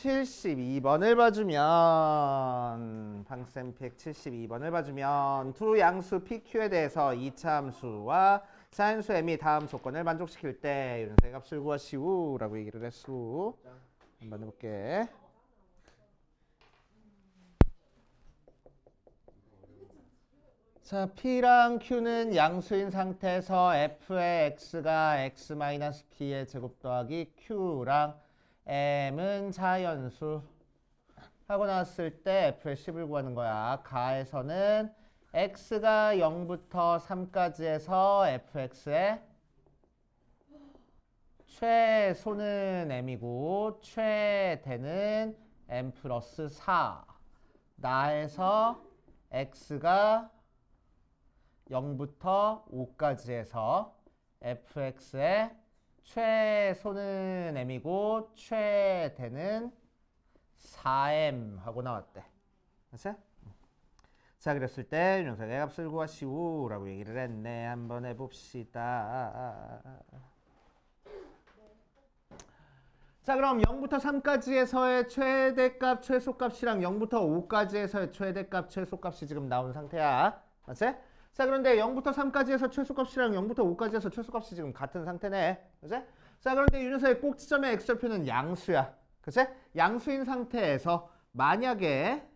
172번을 봐주면 방쌤 172번을 봐주면 두 양수 PQ에 대해서 이차 함수와 자연수 M이 다음 조건을 만족시킬 때 이런 값을 구하시오 라고 얘기를 했수. 한번 해볼게. 자, P랑 Q는 양수인 상태에서 F의 X가 X-P의 제곱 더하기 Q랑 M은 자연수 하고 나왔을 때 F의 10을 구하는 거야. 가에서는 X가 0부터 3까지 해서 FX의 최소는 M이고 최대는 M 플러스 4 나에서 X가 0부터 5까지 해서 fx의 최소는 m이고 최대는 4m 하고 나왔대. 됐어? 자, 그랬을 때 녀석의 값을 구하시오 라고 얘기를 했네. 한번 해봅시다. 자, 그럼 0부터 3까지에서의 최대값, 최소값이랑 0부터 5까지에서의 최대값, 최소값이 지금 나온 상태야. 맞지? 자, 그런데 0부터 3까지에서 최소값이랑 0부터 5까지에서 최소값이 지금 같은 상태네. 그치? 자, 그런데 이 녀석의 꼭지점의 x절표는 양수야. 그치? 양수인 상태에서 만약에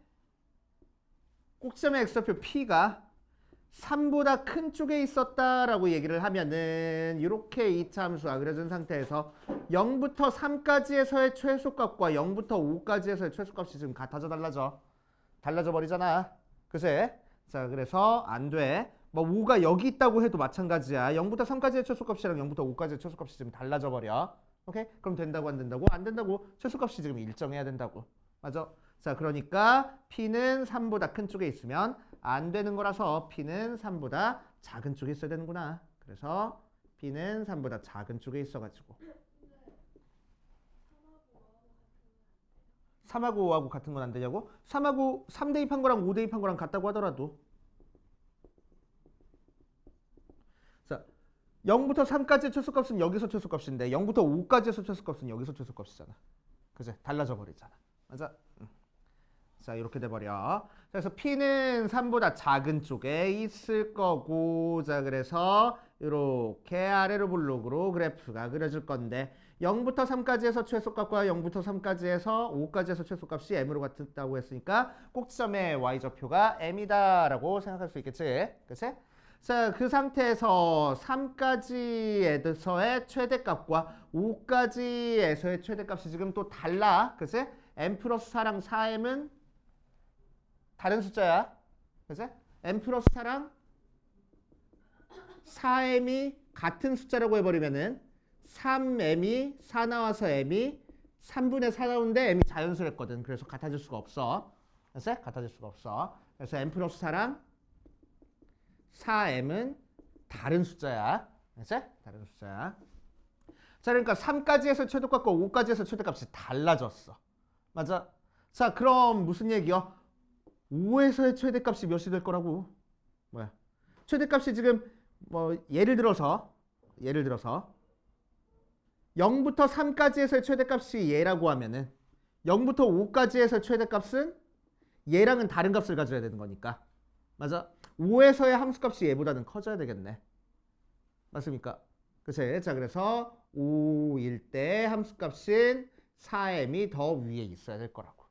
꼭지점의 x절표 p가 3보다 큰 쪽에 있었다라고 얘기를 하면은 이렇게 이차 함수가 그려진 상태에서 0부터 3까지에서의 최소값과 0부터 5까지에서의 최소값이 지금 같아져 달라져 버리잖아. 그치? 자, 그래서 안 돼. 뭐 5가 여기 있다고 해도 마찬가지야. 0부터 3까지의 최소값이랑 0부터 5까지의 최소값이 지금 달라져 버려. 오케이? 그럼 된다고 안 된다고? 안 된다고. 최소값이 지금 일정해야 된다고. 맞아? 자, 그러니까 P는 3보다 큰 쪽에 있으면 안 되는 거라서 P는 3보다 작은 쪽에 있어야 되는구나. 그래서 P는 3보다 작은 쪽에 있어가지고 3하고 5하고 같은 건 안 되냐고? 3하고 3 대입한 거랑 5 대입한 거랑 같다고 하더라도 자, 0부터 3까지의 최소값은 여기서 최소값인데 0부터 5까지에서 최소값은 여기서 최소값이잖아. 그치? 달라져 버리잖아. 맞아? 자, 이렇게 돼버려. 그래서 P는 3보다 작은 쪽에 있을 거고, 자, 그래서 이렇게 아래로 블록으로 그래프가 그려질 건데 0부터 3까지에서 최소값과 0부터 3까지에서 5까지에서 최소값이 M으로 같다고 했으니까 꼭지점의 Y좌표가 M이다 라고 생각할 수 있겠지? 그치? 자, 그 상태에서 3까지에서의 최대값과 5까지에서의 최대값이 지금 또 달라. 그치? M 플러스 4랑 4M은 다른 숫자야. 그치? M 플러스 4랑 4M이 같은 숫자라고 해버리면은 3M이 4 나와서 M이 3분의 4 나오는데 M이 자연수랬거든. 그래서 같아질 수가 없어. 그치? 같아질 수가 없어. 그래서 M 플러스 4랑 4M은 다른 숫자야. 그치? 다른 숫자야. 자, 그러니까 3까지에서 최대값과 5까지에서 최대값이 달라졌어. 맞아? 자, 그럼 무슨 얘기야? 5에서의 최대값이 몇이 될 거라고? 뭐야? 최대값이 지금 뭐 예를 들어서 0부터 3까지에서의 최대값이 얘라고 하면은 0부터 5까지에서 최대값은 얘랑은 다른 값을 가져야 되는 거니까. 맞아? 5에서의 함수값이 얘보다는 커져야 되겠네. 맞습니까? 그치? 자, 그래서 5일 때 함수값인 4m이 더 위에 있어야 될 거라고.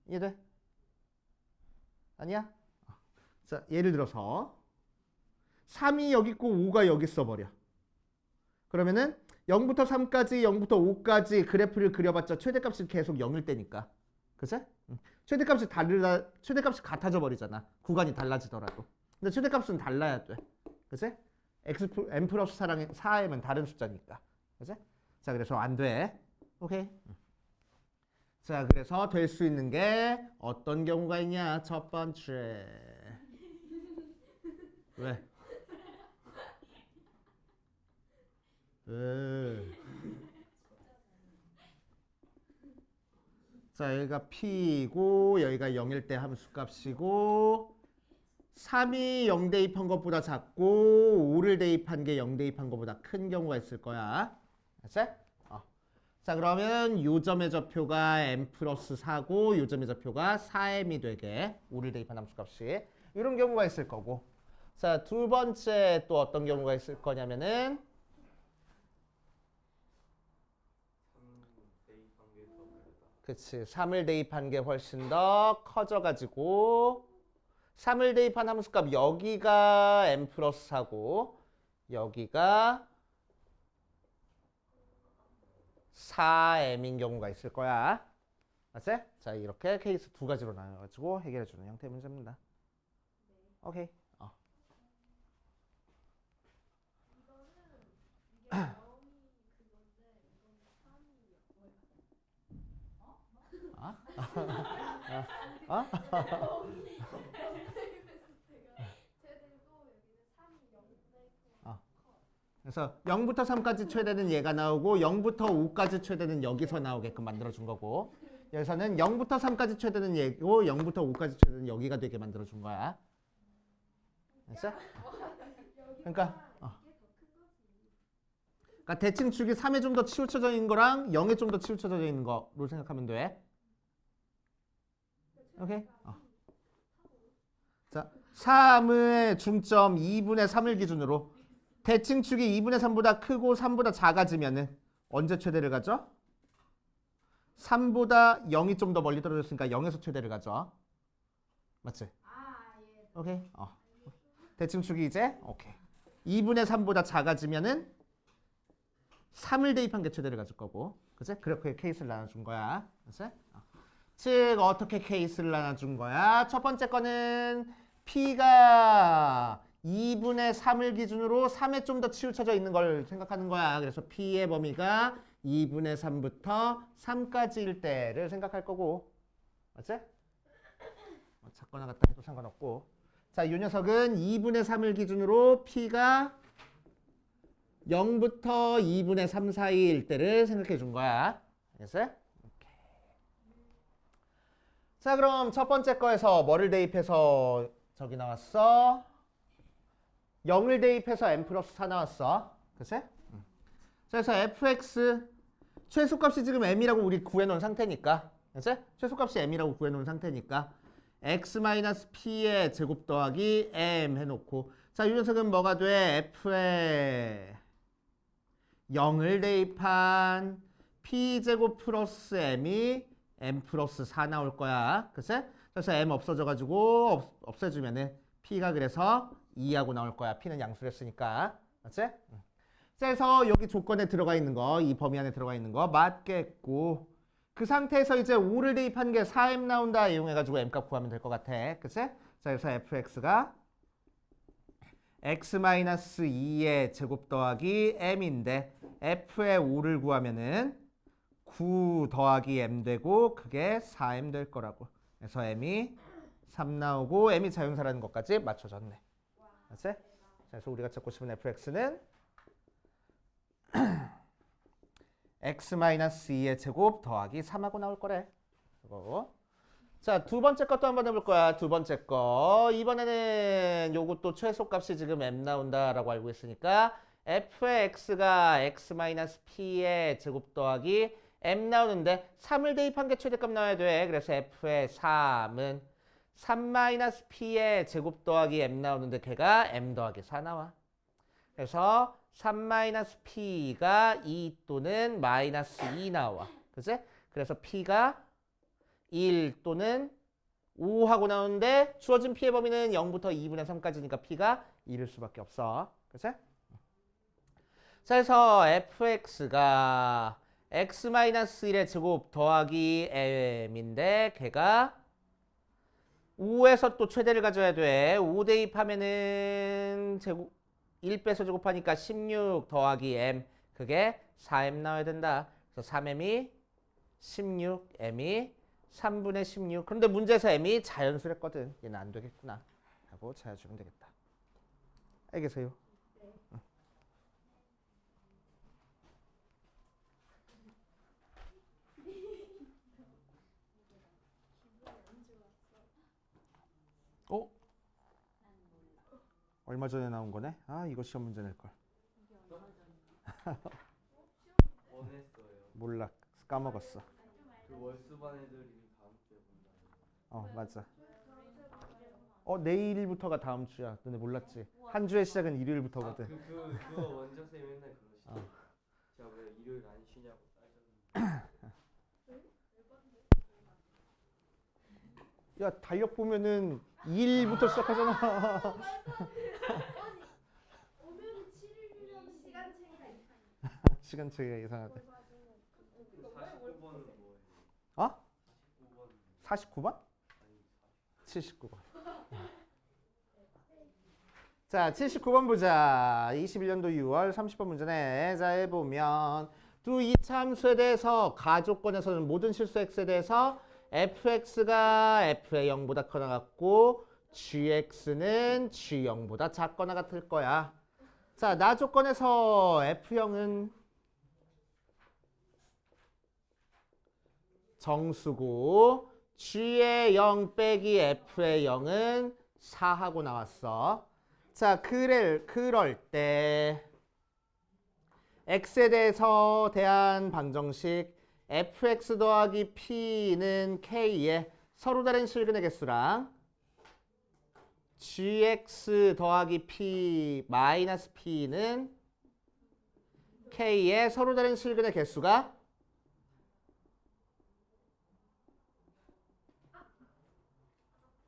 이해돼? 아니야? 자, 예를 들어서 3이 여기 있고 5가 여기 써버려. 그러면은 0부터 3까지, 0부터 5까지 그래프를 그려봤자 최대값이 계속 0일 때니까. 그치? 최대값이 최대값이 같아져 버리잖아. 구간이 달라지더라도. 근데 최대값은 달라야 돼. 그치? M 플러스 4랑 4m은 다른 숫자니까. 그치? 자, 그래서 안 돼. 오케이. 자, 그래서 될 수 있는 게 어떤 경우가 있냐? 첫 번째. 왜? 자, 여기가 P이고 여기가 0일 때 함수값이고 3이 0 대입한 것보다 작고 5를 대입한 게 0 대입한 것보다 큰 경우가 있을 거야. 알았지? 자, 그러면 요점의 좌표가 m 플러스 4고 요점의 좌표가 4m이 되게 5를 대입한 함수값이 이런 경우가 있을 거고. 자, 두 번째 또 어떤 경우가 있을 거냐면은 그치, 3을 대입한 게 훨씬 더 커져가지고 3을 대입한 함수값 여기가 m 플러스 4고 여기가 4m인 경우가 있을 거야. 맞지? 자, 이렇게 케이스 두 가지로 나눠가지고 해결해주는 형태의 문제입니다. 오케이. 어? 그래서 0부터 3까지 최대는 얘가 나오고 0부터 5까지 최대는 여기서 나오게끔 만들어준 거고 여기서는 0부터 3까지 최대는 얘고 0부터 5까지 최대는 여기가 되게 만들어준 거야. 됐어? 그러니까 대칭축이 3에 좀 더 치우쳐져 있는 거랑 0에 좀 더 치우쳐져 있는 거로 생각하면 돼. 오케이? 자, 3의 중점 2분의 3을 기준으로 대칭축이 2분의 3보다 크고 3보다 작아지면은 언제 최대를 가져? 3보다 0이 좀 더 멀리 떨어졌으니까 0에서 최대를 가져. 맞지? 오케이. 대칭축이 이제 오케이. 2분의 3보다 작아지면은 3을 대입한 게 최대를 가질 거고. 그치? 그렇게 케이스를 나눠준 거야. 그치? 즉 어떻게 케이스를 나눠준 거야? 첫 번째 거는 P가 2분의 3을 기준으로 3에 좀 더 치우쳐져 있는 걸 생각하는 거야. 그래서 P의 범위가 2분의 3부터 3까지일 때를 생각할 거고. 맞지? 작거나 같다 해도 상관없고. 자, 이 녀석은 2분의 3을 기준으로 P가 0부터 2분의 3 사이일 때를 생각해 준 거야. 알겠어요? 자, 그럼 첫 번째 거에서 뭐를 대입해서 저기 나왔어? 0을 대입해서 m 플러스 4 나왔어. 그치? 그래서 fx 최소값이 지금 m이라고 우리 구해놓은 상태니까. 그치? 최소값이 m이라고 구해놓은 상태니까 x-p의 제곱 더하기 m 해놓고 자, 이 녀석은 뭐가 돼? f에 0을 대입한 p제곱 플러스 m이 m 플러스 4 나올 거야. 그치? 그래서 m 없어져가지고 없애주면은 p가 그래서 2하고 나올 거야. p는 양수를 했으니까. 맞지? 그래서 여기 조건에 들어가 있는 거, 이 범위 안에 들어가 있는 거 맞겠고 그 상태에서 이제 5를 대입한 게 4m 나온다 이용해가지고 m값 구하면 될 것 같아. 그치? 자, 그래서 fx가 x-2의 제곱 더하기 m인데 f의 5를 구하면은 9 더하기 m 되고 그게 4m 될 거라고. 그래서 m이 3 나오고 m이 자연사라는 것까지 맞춰졌네. 맞지? 그래서 우리가 찾고 싶은 fx는 x-2의 제곱 더하기 3하고 나올 거래. 그거. 자, 두 번째 것도 한번 해볼 거야. 두 번째 거. 이번에는 요것도 최소값이 지금 m 나온다라고 알고 있으니까 f의 x가 x-p의 제곱 더하기 m 나오는데 3을 대입한 게 최대값 나와야 돼. 그래서 f의 3은 3-p의 제곱 더하기 m 나오는데 걔가 m 더하기 4 나와. 그래서 3-p가 2 또는 마이너스 2 나와. 그치? 그래서 p가 1 또는 5 하고 나오는데 주어진 p의 범위는 0부터 2분의 3까지니까 p가 1일 수밖에 없어. 그치? 자, 그래서 fx가 x-1의 제곱 더하기 m인데 걔가 5에서 또 최대를 가져야 돼. 5 대입하면은 제곱 1 빼서 제곱하니까 16 더하기 m 그게 4m 나와야 된다. 그래서 3m이 16, m이 3분의 16. 그런데 문제에서 m이 자연수랬거든. 얘는 안 되겠구나 하고 찾아주면 되겠다. 알겠어요? 응. 어? 얼마 전에 나온 거네? 아, 이거 시험 문제 낼 걸. 원했어요. 몰라. 까먹었어. 그 월수반 애들이 다음 주에 본다. 맞아. 내일부터가 다음 주야. 너네 몰랐지? 한 주의 시작은 일요일부터거든. 그거 원장 쌤 맨날 그러시죠. 제가 왜 일요일 안 쉬냐고 따졌는데. 야, 달력 보면은 2일부터 시작하잖아. 오늘은 7일이면 시간차이가 이상해. 시간차이가 이상하대. 49번은 뭐예요? 49번 49번? 아니 79번. 자, 79번 보자. 21년도 6월 30번 문제네. 자, 해보면 두 이차함수에 대해서 가조건에서는 모든 실수 x에 대해서 fx가 f의 0보다 커나 같고 gx는 g0보다 작거나 같을 거야. 자, 나 조건에서 f0은 정수고 g의 0 빼기 f의 0은 4하고 나왔어. 자, 그럴 때 x에 대해서 대한 방정식 fx 더하기 p는 k의 서로 다른 실근의 개수랑 gx 더하기 p 마이너스 p는 k의 서로 다른 실근의 개수가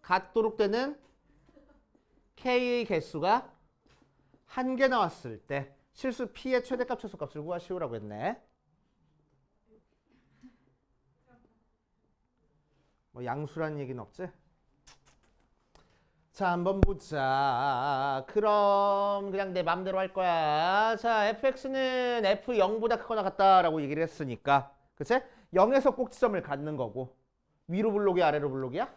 같도록 되는 k의 개수가 한 개 나왔을 때 실수 p의 최대값 최소값을 구하시오라고 했네. 뭐 양수란 얘기는 없지? 자, 한번 보자. 그럼 그냥 내 맘대로 할 거야. 자, fx는 f0보다 크거나 같다라고 얘기를 했으니까, 그치? 0에서 꼭지점을 갖는 거고. 위로 블록이야, 아래로 블록이야?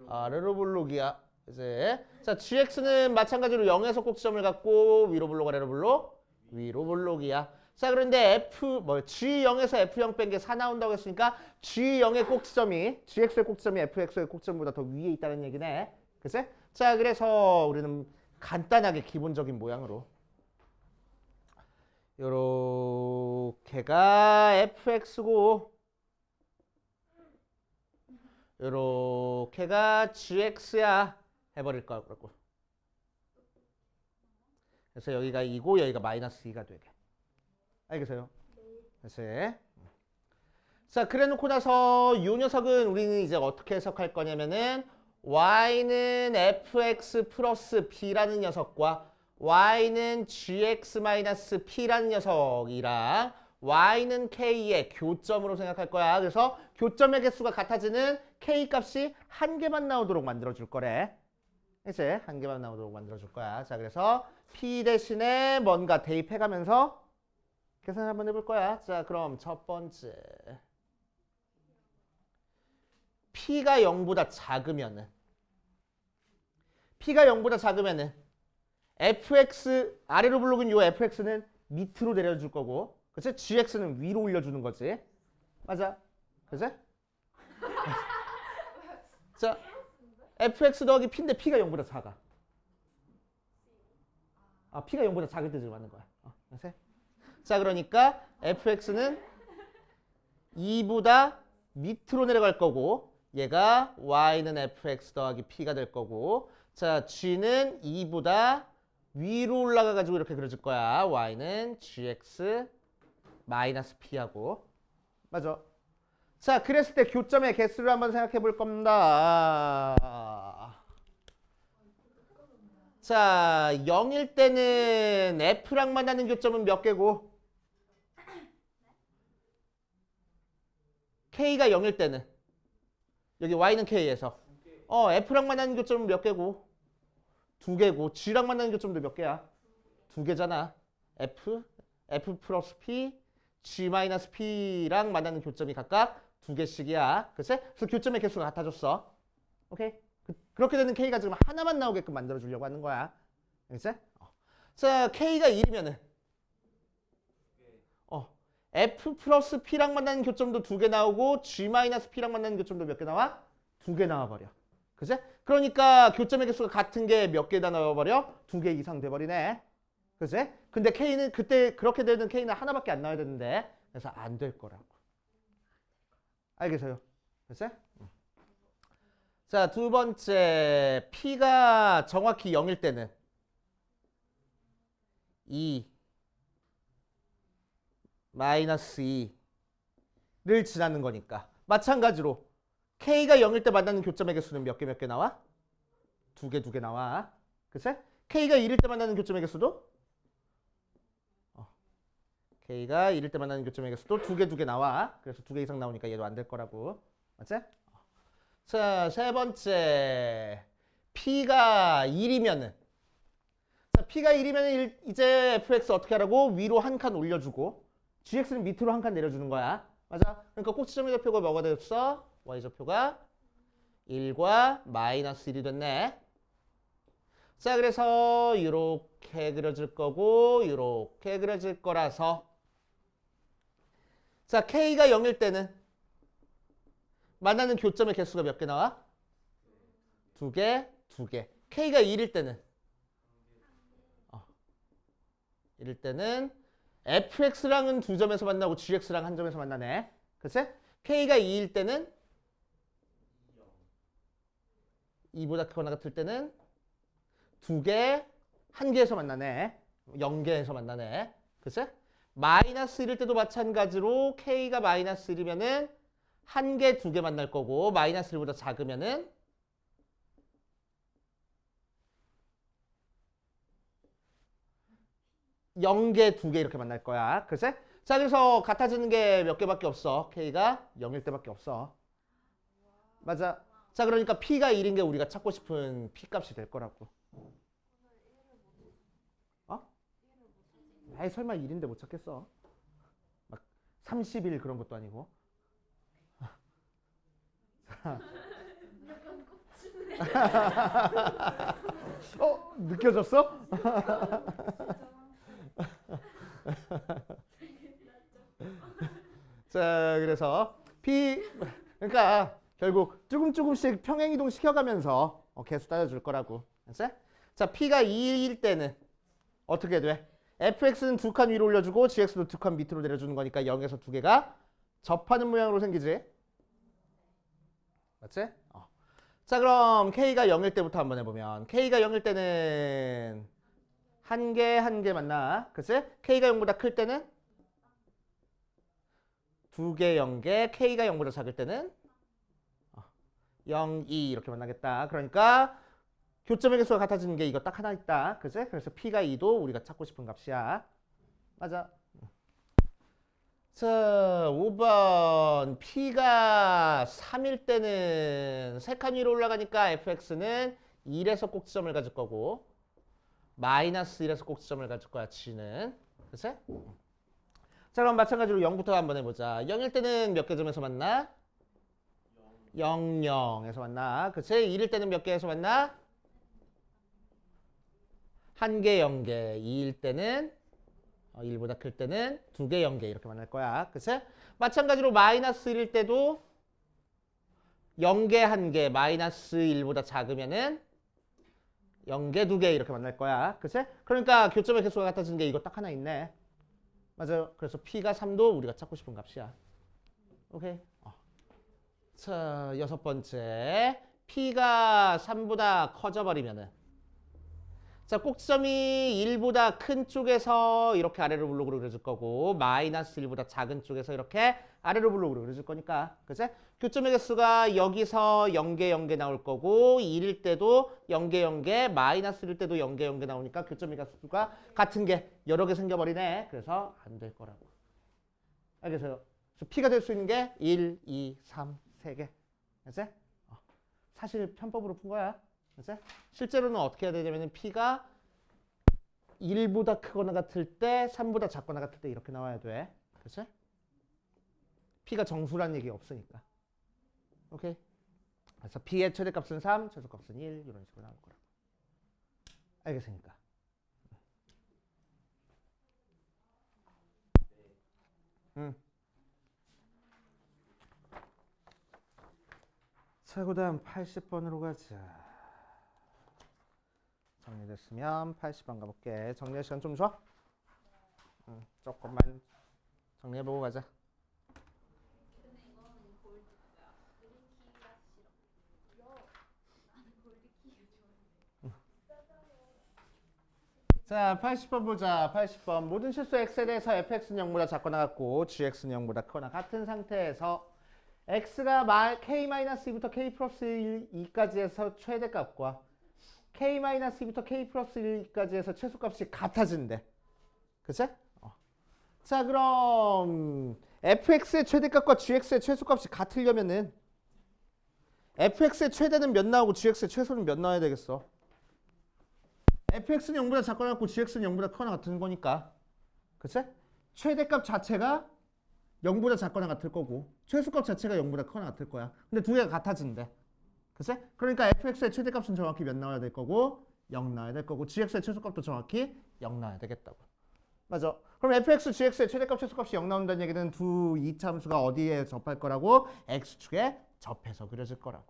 아래로 블록이야. 이제 자, gx는 마찬가지로 0에서 꼭지점을 갖고 위로 블록, 아래로 블록? 위로 블록이야. 자, 그런데 g0에서 f0 뺀 게 4 나온다고 했으니까 g0의 꼭지점이 gx의 꼭지점이 fx의 꼭지점보다 더 위에 있다는 얘기네. 그치? 자, 그래서 우리는 간단하게 기본적인 모양으로 요렇게가 fx고 요렇게가 gx야 해버릴 거고. 그래서 여기가 2고 여기가 마이너스 2가 되게. 알겠어요? 그치? 자, 그래 놓고 나서 이 녀석은 우리는 이제 어떻게 해석할 거냐면은 y는 fx 플러스 b라는 녀석과 y는 gx 마이너스 p라는 녀석이랑 y는 k의 교점으로 생각할 거야. 그래서 교점의 개수가 같아지는 k 값이 한 개만 나오도록 만들어줄 거래. 이제 한 개만 나오도록 만들어줄 거야. 자, 그래서 p 대신에 뭔가 대입해가면서 계산 한번 해볼 거야. 자, 그럼 첫 번째 p가 0보다 작으면은 fx 아래로 블록은 요 fx는 밑으로 내려줄 거고, 그치? gx는 위로 올려주는 거지. 맞아, 그치? 자, fx 더하기 p인데 p가 0보다 작아. p가 0보다 작을 때 지금 하는 거야. 그치? 자, 그러니까 fx는 2보다 밑으로 내려갈 거고 얘가 y는 fx 더하기 p가 될 거고, 자, g는 2보다 위로 올라가가지고 이렇게 그려질 거야. y는 gx 마이너스 p하고. 맞아. 자, 그랬을 때 교점의 개수를 한번 생각해 볼 겁니다. 자, 0일 때는 f랑 만나는 교점은 몇 개고? k가 0일 때는 여기 y는 k에서 f랑 만나는 교점은 몇 개고? 2개고, g랑 만나는 교점도 몇 개야? 2개잖아. f 플러스 p, g 마이너스 p랑 만나는 교점이 각각 2개씩이야. 그치? 그래서 교점의 개수가 같아졌어. 오케이? 그렇게 되는 k가 지금 하나만 나오게끔 만들어주려고 하는 거야. 그치? 자, k가 1이면은 f 플러스 p랑 만나는 교점도 2개 나오고 g 마이너스 p랑 만나는 교점도 몇 개 나와? 2개 나와버려. 그치? 그러니까 교점의 개수가 같은 게 몇 개나 나와버려? 2개 이상 돼버리네. 그지? 근데 K는 그때 그렇게 되는 K는 하나밖에 안 나와야 되는데 그래서 안 될 거라고. 알겠어요? 그지? 자, 두 번째 P가 정확히 0일 때는 2 마이너스 2를 지나는 거니까 마찬가지로 K가 0일 때 만나는 교점의 개수는 몇 개 나와? 두 개 나와. 그치? K가 1일 때 만나는 교점의 개수도 K가 1일 때 만나는 교점의 개수도 두 개 나와. 그래서 두 개 이상 나오니까 얘도 안 될 거라고. 맞지? 자, 세 번째 P가 1이면은 자, P가 1이면 이제 fx 어떻게 하라고? 위로 한 칸 올려주고 gx는 밑으로 한 칸 내려주는 거야. 맞아? 그러니까 꼭지점의 좌표가 뭐가 되었어? y좌표가 1과 마이너스 1이 됐네. 자, 그래서 이렇게 그려질 거고 이렇게 그려질 거라서 자, K가 0일 때는 만나는 교점의 개수가 몇 개 나와? 두 개. K가 1일 때는 1일 때는 fx랑은 두 점에서 만나고 gx랑 한 점에서 만나네. 그치? K가 2일 때는 2보다 크거나 같을 때는 두 개, 한 개에서 만나네. 0개에서 만나네. 그치? 마이너스 1일 때도 마찬가지로 K가 마이너스 1이면은 한 개, 두 개 만날 거고 마이너스 1보다 작으면은 0개, 2개 이렇게 만날 거야. 그치? 자, 그래서 같아지는 게 몇 개밖에 없어. K가 0일 때밖에 없어. 맞아. 자, 그러니까 P가 1인 게 우리가 찾고 싶은 P 값이 될 거라고. 어? 아이, 설마 1인데 못 찾겠어. 막 30일 그런 것도 아니고. 느껴졌어? 자, 그래서 그러니까 결국 조금씩 평행이동 시켜가면서 개수 따져줄 거라고. 알았지? 자, P가 2일 때는 어떻게 돼? fx는 두 칸 위로 올려주고 gx도 두 칸 밑으로 내려주는 거니까 0에서 두 개가 접하는 모양으로 생기지. 맞지? 자, 그럼 K가 0일 때부터 한번 해보면 K가 0일 때는 한 개 만나. 그치? K가 0보다 클 때는 두 개, 0개. K가 0보다 작을 때는 0, 2 이렇게 만나겠다. 그러니까 교점의 개수가 같아지는 게 이거 딱 하나 있다. 그치? 그래서 P가 2도 우리가 찾고 싶은 값이야. 맞아. 자, 5번 P가 3일 때는 세 칸 위로 올라가니까 fx는 1에서 꼭지점을 가질 거고 마이너스 1에서 꼭지점을 가질 거야. g는. 그치? 자, 그럼 마찬가지로 0부터 한번 해보자. 0일 때는 몇 개 점에서 만나? 0, 0에서 만나. 그치? 1일 때는 몇 개에서 만나? 한 개, 0개. 2일 때는 1보다 클 때는 두 개, 0개 이렇게 만날 거야. 그치? 마찬가지로 마이너스 1일 때도 0개, 1개, 마이너스 1보다 작으면은 0개, 2개 이렇게 만날 거야. 그치? 그러니까 교점의 개수가 같아지는 게 이거 딱 하나 있네. 맞아요. 그래서 P가 3도 우리가 찾고 싶은 값이야. 오케이. 자, 여섯 번째. P가 3보다 커져버리면은 자, 꼭지점이 1보다 큰 쪽에서 이렇게 아래로 블록으로 그려줄 거고 마이너스 1보다 작은 쪽에서 이렇게 아래로 블록으로 그려줄 거니까. 그치? 교점의 개수가 여기서 0개, 0개 나올 거고 1일 때도 0개, 0개, 마이너스 1일 때도 0개, 0개 나오니까 교점의 개수가 같은 게 여러 개 생겨버리네. 그래서 안 될 거라고. 알겠어요? 그래서 P가 될 수 있는 게 1, 2, 3, 3개. 그치? 사실 편법으로 푼 거야. 그치? 실제로는 어떻게 해야 되냐면 P가 1보다 크거나 같을 때 3보다 작거나 같을 때 이렇게 나와야 돼. 그치? P가 정수라는 얘기가 없으니까. 오케이? 그래서 P의 최대값은 3, 최소값은 1 이런 식으로 나올 거라고. 알겠습니까? 자, 그 다음 80번으로 가자. 정리돼? 됐으면 80번 가볼게. 정리할 시간 좀 줘? 응, 조금만 정리해보고 가자. 근데 이거는 골드 뭐야? 그린키가 싫어. 나는 골드 키가 좋은데. 자, 80번 보자. 80번. 모든 실수 x에 대해서 fx는 0보다 작거나 같고 gx는 0보다 크거나 같은 상태에서 x가 k-2부터 k 플러스 2까지 해서 최대값과 k-2부터 k 플러스 1까지 해서 최소값이 같아진대. 그치? 자, 그럼 fx의 최대값과 gx의 최소값이 같으려면은 fx의 최대는 몇 나오고 gx의 최소는 몇 나와야 되겠어? fx는 0보다 작거나 같고 gx는 0보다 크거나 같은 거니까. 그치? 최대값 자체가 0보다 작거나 같을 거고 최소값 자체가 0보다 크거나 같을 거야. 근데 두 개가 같아진대. 그치? 그러니까 fx의 최대값은 정확히 몇 나와야 될 거고 0 나와야 될 거고 gx의 최소값도 정확히 0 나와야 되겠다고. 맞아. 그럼 fx, gx의 최대값, 최소값이 0 나온다는 얘기는 두 이차함수가 어디에 접할 거라고? x축에 접해서 그려질 거라고.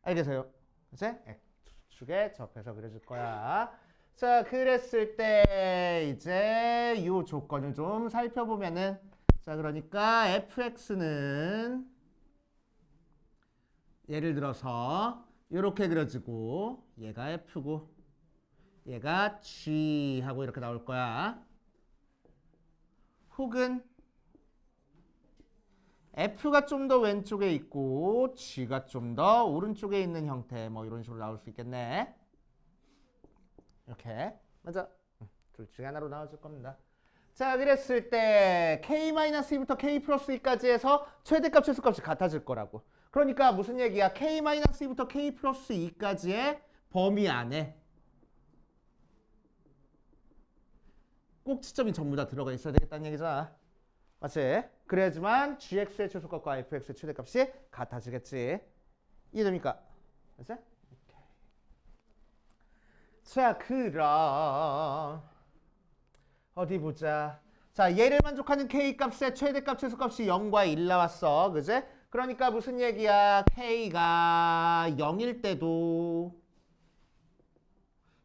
알겠어요? 그치? x축에 접해서 그려질 거야. 자, 그랬을 때 이제 이 조건을 좀 살펴보면은 자, 그러니까 fx는 예를 들어서 이렇게 그려지고 얘가 f고 얘가 g 하고 이렇게 나올 거야. 혹은 f가 좀 더 왼쪽에 있고 g가 좀 더 오른쪽에 있는 형태 뭐 이런 식으로 나올 수 있겠네. 이렇게 맞아. 둘 중에 하나로 나와줄 겁니다. 자, 그랬을 때 k-2부터 k 플러스 2까지 해서 최대값 최소값이 같아질 거라고. 그러니까 무슨 얘기야? k-2부터 k 플러스 2까지의 범위 안에 꼭지점이 전부 다 들어가 있어야 되겠다는 얘기잖아. 맞지? 그래야지만 gx의 최소값과 fx의 최대값이 같아지겠지. 이해됩니까? 맞지? 자, 그럼 어디 보자. 자, 얘를 만족하는 k값의 최대값, 최소값이 0과 1 나왔어. 그지? 그러니까 무슨 얘기야? k가 0일 때도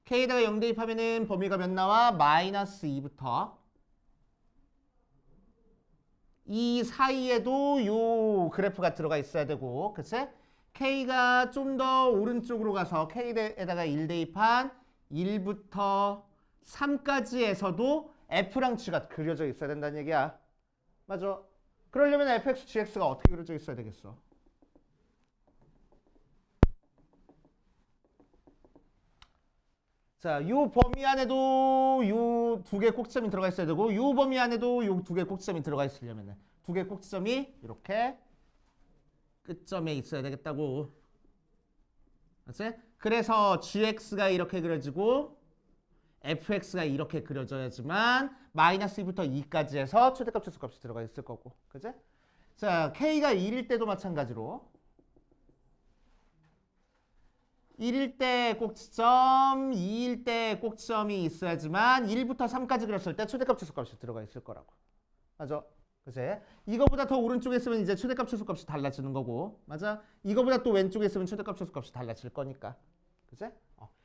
k에다가 0 대입하면은 범위가 몇 나와? 마이너스 2부터 이 사이에도 요 그래프가 들어가 있어야 되고, 그치? k가 좀 더 오른쪽으로 가서 k에다가 1 대입한 1부터 3까지에서도 f랑 g가 그려져 있어야 된다는 얘기야. 맞아. 그러려면 fx, gx가 어떻게 그려져 있어야 되겠어? 자, 요 범위 안에도 요 두 개의 꼭지점이 들어가 있어야 되고 요 범위 안에도 요 두 개의 꼭지점이 들어가 있으려면 두 개의 꼭지점이 이렇게 끝점에 있어야 되겠다고. 맞지? 그래서 gx가 이렇게 그려지고 fx가 이렇게 그려져야지만 마이너스 2부터 2까지 해서 최대값, 최소값이 들어가 있을 거고. 그지? 자, k가 1일 때도 마찬가지로 1일 때 꼭지점, 2일 때 꼭지점이 있어야지만 1부터 3까지 그렸을 때 최대값, 최소값이 들어가 있을 거라고. 맞아? 그치? 이거보다 더 오른쪽에 있으면 이제 최대값, 최소값이 달라지는 거고. 맞아? 이거보다 또 왼쪽에 있으면 최대값, 최소값이 달라질 거니까. 그치?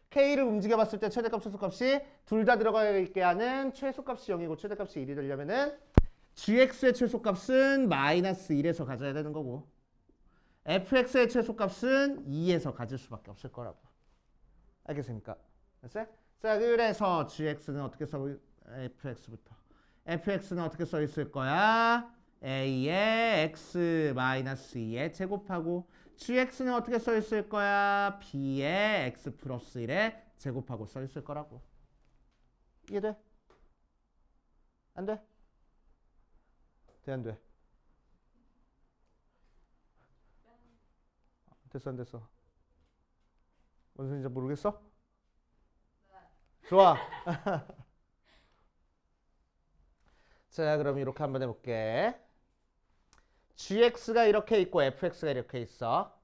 K를 움직여봤을 때 최대값, 최소값이 둘 다 들어가 있게 하는 최소값이 0이고 최대값이 1이 되려면은 gx의 최소값은 마이너스 1에서 가져야 되는 거고 fx의 최소값은 2에서 가질 수밖에 없을 거라고. 알겠습니까? 알았어요? 자, 그래서 gx는 어떻게 써? fx는 어떻게 써 있을 거야? a의 x 마이너스 2에 제곱하고 gx는 어떻게 써 있을 거야? b의 x 플러스 1에 제곱하고 써 있을 거라고. 이해돼? 안 돼? 돼, 안 돼? 됐어, 안 됐어? 뭔 소리인지 모르겠어? 좋아. 자, 그럼 이렇게 한번 해볼게. gx가 이렇게 있고 fx가 이렇게 있어.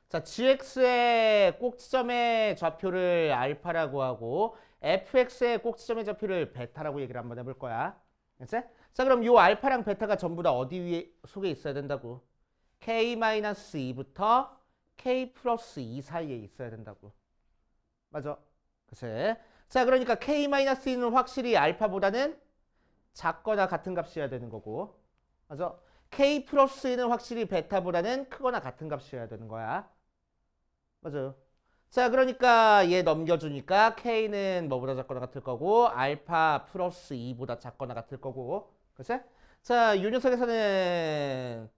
자, gx의 꼭지점의 좌표를 알파라고 하고 fx의 꼭지점의 좌표를 베타라고 얘기를 한번 해볼 거야. 알겠지? 자, 그럼 요 알파랑 베타가 전부 다 어디 위에 속에 있어야 된다고? k-2부터 k 플러스 2 사이에 있어야 된다고. 맞아? 그치? 자, 그러니까 K-2는 확실히 알파보다는 작거나 같은 값이어야 되는 거고. 맞아? K 플러스 2는 확실히 베타보다는 크거나 같은 값이어야 되는 거야. 맞아요. 자, 그러니까 얘 넘겨주니까 K는 뭐보다 작거나 같을 거고 알파 플러스 2보다 작거나 같을 거고. 그치? 자, 이 녀석에서는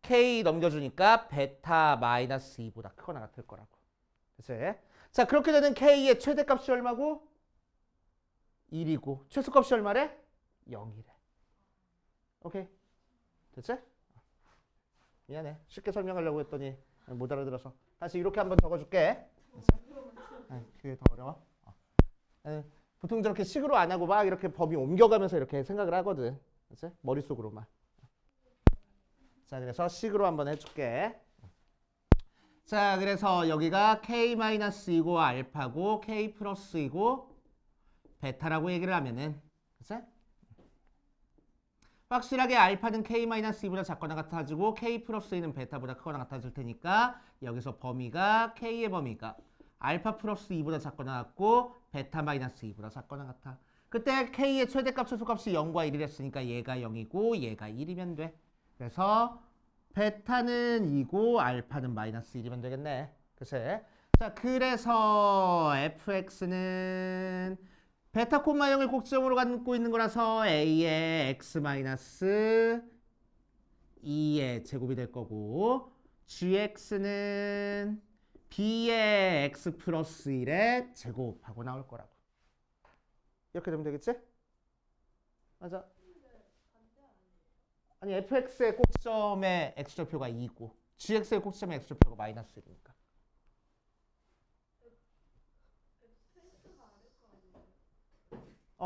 K 넘겨주니까 베타 마이너스 2보다 크거나 같을 거라고. 그치? 자, 그렇게 되는 K의 최대값이 얼마고? 1이고 최소값이 얼마래? 0이래. 오케이. 됐지? 미안해. 쉽게 설명하려고 했더니 못 알아들어서. 다시 이렇게 한번 적어줄게. 그게 더 어려워. 보통 저렇게 식으로 안 하고 막 이렇게 범위 옮겨가면서 이렇게 생각을 하거든. 그치? 머릿속으로만. 자, 그래서 식으로 한번 해줄게. 자, 그래서 여기가 K-2고 알파고 K 플러스 2고 베타라고 얘기를 하면은, 그치? 확실하게 알파는 K-2보다 작거나 같아지고 K 플러스 2는 베타보다 크거나 같아질 테니까 여기서 범위가 K의 범위가 알파 플러스 2보다 작거나 같고 베타 마이너스 2보다 작거나 같아. 그때 K의 최대값 최소값이 0과 1이랬으니까 얘가 0이고 얘가 1이면 돼. 그래서 베타는 2고 알파는 마이너스 1이면 되겠네. 그치? 자, 그래서 fx는 베타 콤마 0을 꼭지점으로 갖고 있는 거라서 a의 x 마이너스 2의 제곱이 될 거고 gx는 b의 x 플러스 1의 제곱하고 나올 거라고. 이렇게 되면 되겠지? 맞아. 아니 fx의 꼭지점의 x절표가 2고 gx의 꼭지점의 x절표가 마이너스 1이니까.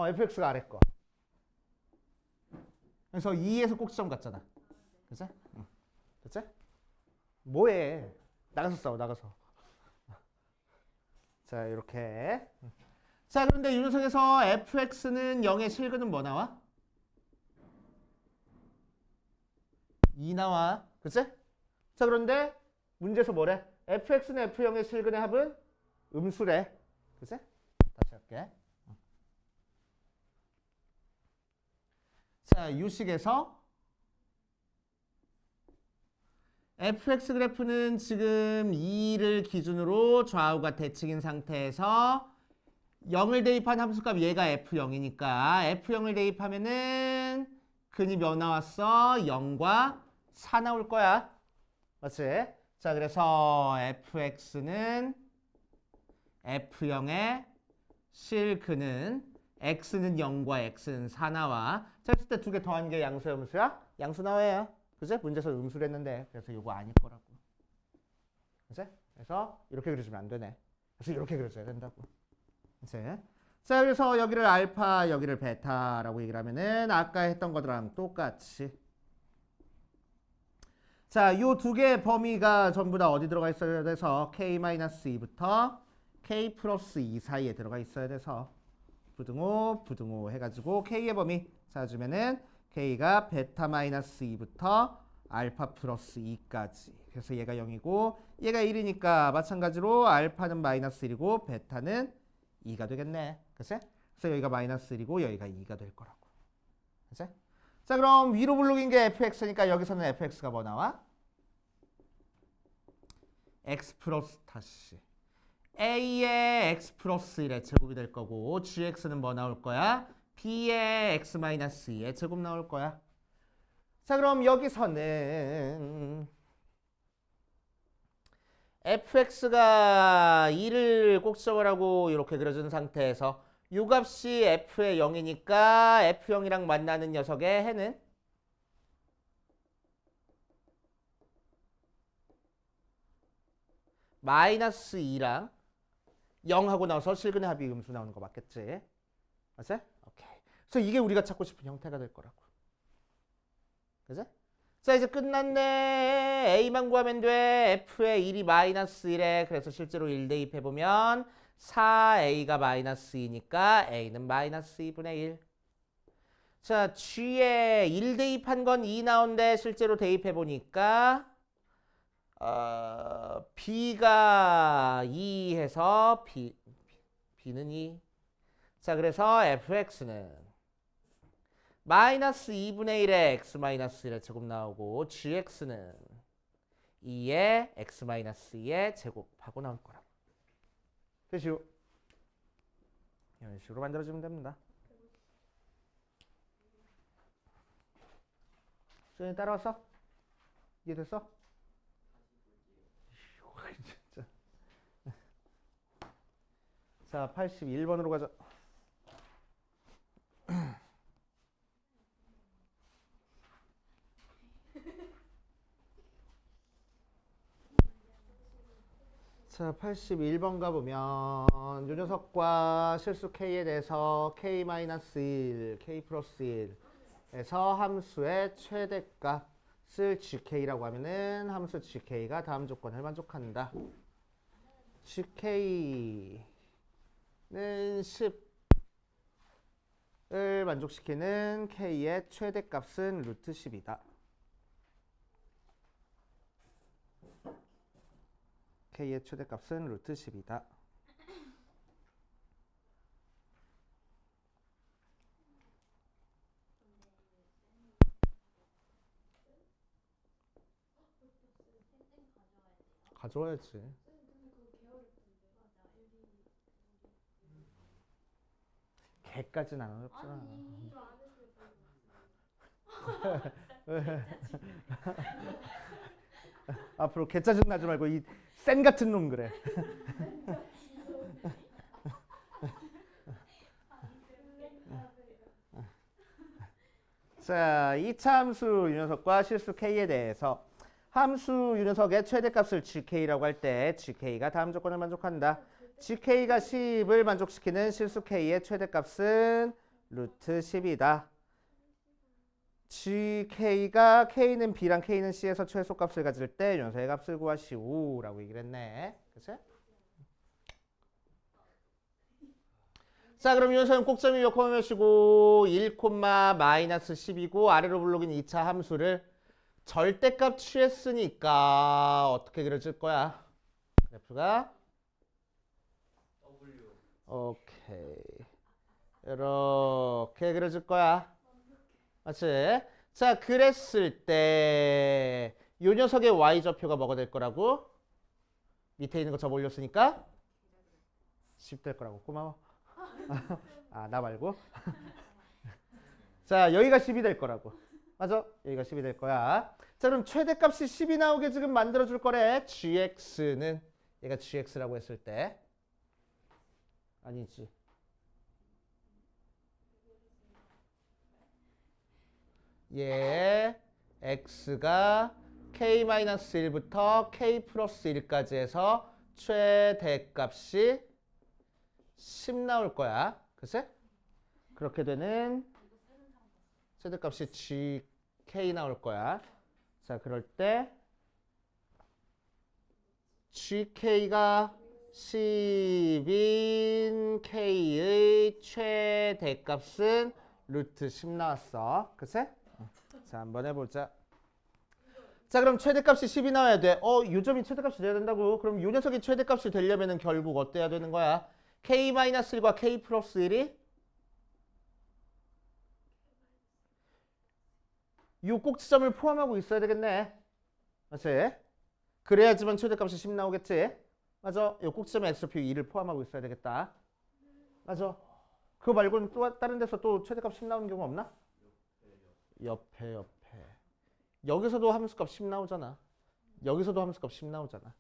fx가 아래 거. 그래서 2에서 꼭지점 같잖아. 그치? 응. 그치? 뭐해? 나가서 싸워, 나가서. 자, 이렇게. 자, 그런데 이 녀석에서 fx는 0의 실근은 뭐 나와? 2 나와. 그치? 자, 그런데 문제에서 뭐래? fx는 f0의 실근의 합은 음수래. 그치? 다시 할게. 자, 유식에서 fx 그래프는 지금 2를 기준으로 좌우가 대칭인 상태에서 0을 대입한 함수값 얘가 f0이니까 f0을 대입하면은 근이 몇 나왔어? 0과 4 나올 거야. 맞지? 자, 그래서 fx는 f0의 실근은 x는 0과 x는 4 나와. 자, 했을 때 두 개 더한 게 양수야, 음수야? 양수 나와요. 그치? 문제에서 음수를 했는데 그래서 이거 아닐 거라고. 그치? 그래서 이렇게 그려주면 안 되네. 그래서 이렇게 그려줘야 된다고. 그치? 자, 그래서 여기를 알파, 여기를 베타라고 얘기를 하면은 아까 했던 거랑 똑같이. 자, 요 두 개의 범위가 전부 다 어디 들어가 있어야 돼서 K-2부터 K 플러스 2 사이에 들어가 있어야 돼서 부등호, 부등호 해가지고 K의 범위 찾아주면은 K가 베타 마이너스 2부터 알파 플러스 2까지. 그래서 얘가 0이고 얘가 1이니까 마찬가지로 알파는 마이너스 1이고 베타는 2가 되겠네. 그치? 그래서 여기가 마이너스 1이고 여기가 2가 될 거라고. 그치? 자, 그럼 위로 블록인 게 fx니까 여기서는 fx가 뭐 나와? x 플러스 다시 a의 x 플러스 1의 제곱이 될 거고 gx는 뭐 나올 거야? b의 x 마이너스 2의 제곱 나올 거야. 자, 그럼 여기서는 fx가 2를 꼭지점을 하고 이렇게 그려준 상태에서 이 값이 f의 0이니까 f0이랑 만나는 녀석의 해는 마이너스 2랑 0하고 나서 실근의 합이 음수 나오는 거 맞겠지? 맞지? 오케이. 그래서 이게 우리가 찾고 싶은 형태가 될 거라고. 그지? 자, 이제 끝났네. A만 구하면 돼. F의 1이 마이너스 1에 그래서 실제로 1 대입해보면 4A가 마이너스 2니까 A는 마이너스 2분의 1. 자, G에 1 대입한 건 2 나온데 실제로 대입해보니까 B가 2 해서 b는 2. 자, 그래서 fx는 마이너스 2분의 1에 x 마이너스 1의 제곱 나오고 gx는 2에 x 마이너스 2의 제곱하고 나올 거라고. 됐슈? 이런 식으로 만들어주면 됩니다. 수현이 따라왔어? 이해됐어? 진짜. 자, 81번으로 가자. 자, 81번 가보면 요 녀석과 실수 k에 대해서 k-1, k 플러스 1에서 함수의 최대값을 gk라고 하면은 함수 gk가 다음 조건을 만족한다. gk는 10을 만족시키는 k의 최대값은 루트 10이다. k의 최대값은 루트 10이다. 가져와야지. 개까지는 안 어렵잖아. 앞으로 개 짜증 나지 말고 이 센 같은 놈 그래. 자, 2차 함수 이 녀석과 실수 k에 대해서 함수 이 녀석의 최대값을 gk라고 할 때 gk가 다음 조건을 만족한다. gk가 10을 만족시키는 실수 k의 최대값은 루트 10이다. gk가 k는 b랑 k는 c에서 최소값을 가질 때 녀석의 값을 구하시오 라고 얘기를 했네. 그치? 자, 그럼 이 녀석은 꼭점이 몇 콤마 몇이고 1, 마이너스 10이고 아래로 블록인 2차 함수를 절대값 취했으니까 어떻게 그려질 거야? 그래프가 W. 오케이. 이렇게 그려질 거야. 맞지? 자, 그랬을 때 이 녀석의 y좌표가 뭐가 될 거라고? 밑에 있는 거 접어 올렸으니까 10 될 거라고. 고마워. 아, 나 말고. 자, 여기가 10이 될 거라고. 맞아? 여기가 10이 될 거야. 자, 그럼 최대값이 10이 나오게 지금 만들어줄 거래. gx는 얘가 gx라고 했을 때 아니지. 얘 x가 k-1부터 k 플러스 1까지 해서 최대값이 10 나올 거야. 그치? 그렇게 되는 최대값이 gk 나올 거야. 자, 그럴 때 gk가 10인 k의 최대값은 루트 10 나왔어. 그치? 자, 한번 해보자. 자, 그럼 최대값이 10이 나와야 돼. 요 점이 최대값이 돼야 된다고. 그럼 요 녀석이 최대값이 되려면은 결국 어때야 되는 거야? k-1과 k 플러스 1이 요 꼭지점을 포함하고 있어야 되겠네. 맞지? 그래야지만 최대값이 10 나오겠지? 맞아. 요 꼭지점에 x표 2를 포함하고 있어야 되겠다. 맞아. 그거 말고는 또 다른 데서 또 최대값 10 나오는 경우 없나? 옆에. 여기서도 함수값 10 나오잖아. 여기서도 함수값 10 나오잖아.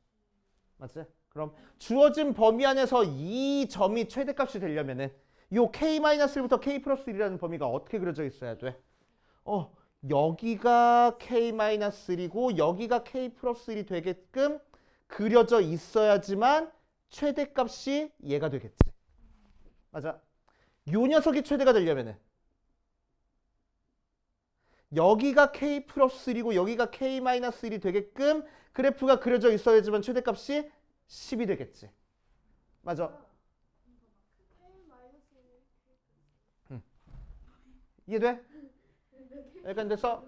맞지? 그럼 주어진 범위 안에서 이 점이 최대값이 되려면은 요 k-1부터 k 플러스 1이라는 범위가 어떻게 그려져 있어야 돼? 여기가 k-1이고 여기가 k 플러스 1이 되게끔 그려져 있어야지만 최대값이 얘가 되겠지. 맞아. 요 녀석이 최대가 되려면은 여기가 k 플러스 1이고 여기가 k 마이너스 1이 되게끔 그래프가 그려져 있어야지만 최대값이 10이 되겠지. 맞아. 이해돼? 여기까지 됐어?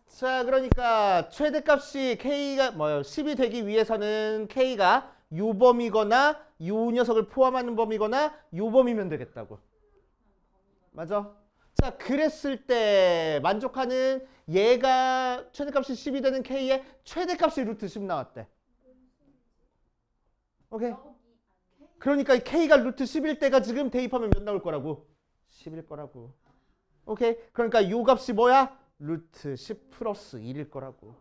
자, 그러니까 최대값이 k가 10이 되기 위해서는 k가 요 범위거나 요 녀석을 포함하는 범위거나 요 범위면 되겠다고. 맞아? 자, 그랬을 때 만족하는 얘가 최대값이 10이 되는 k의 최대값이 루트 10 나왔대. 오케이? 그러니까 이 k가 루트 10일 때가 지금 대입하면 몇 나올 거라고? 10일 거라고. 오케이? 그러니까 요 값이 뭐야? 루트 10 플러스 1일 거라고.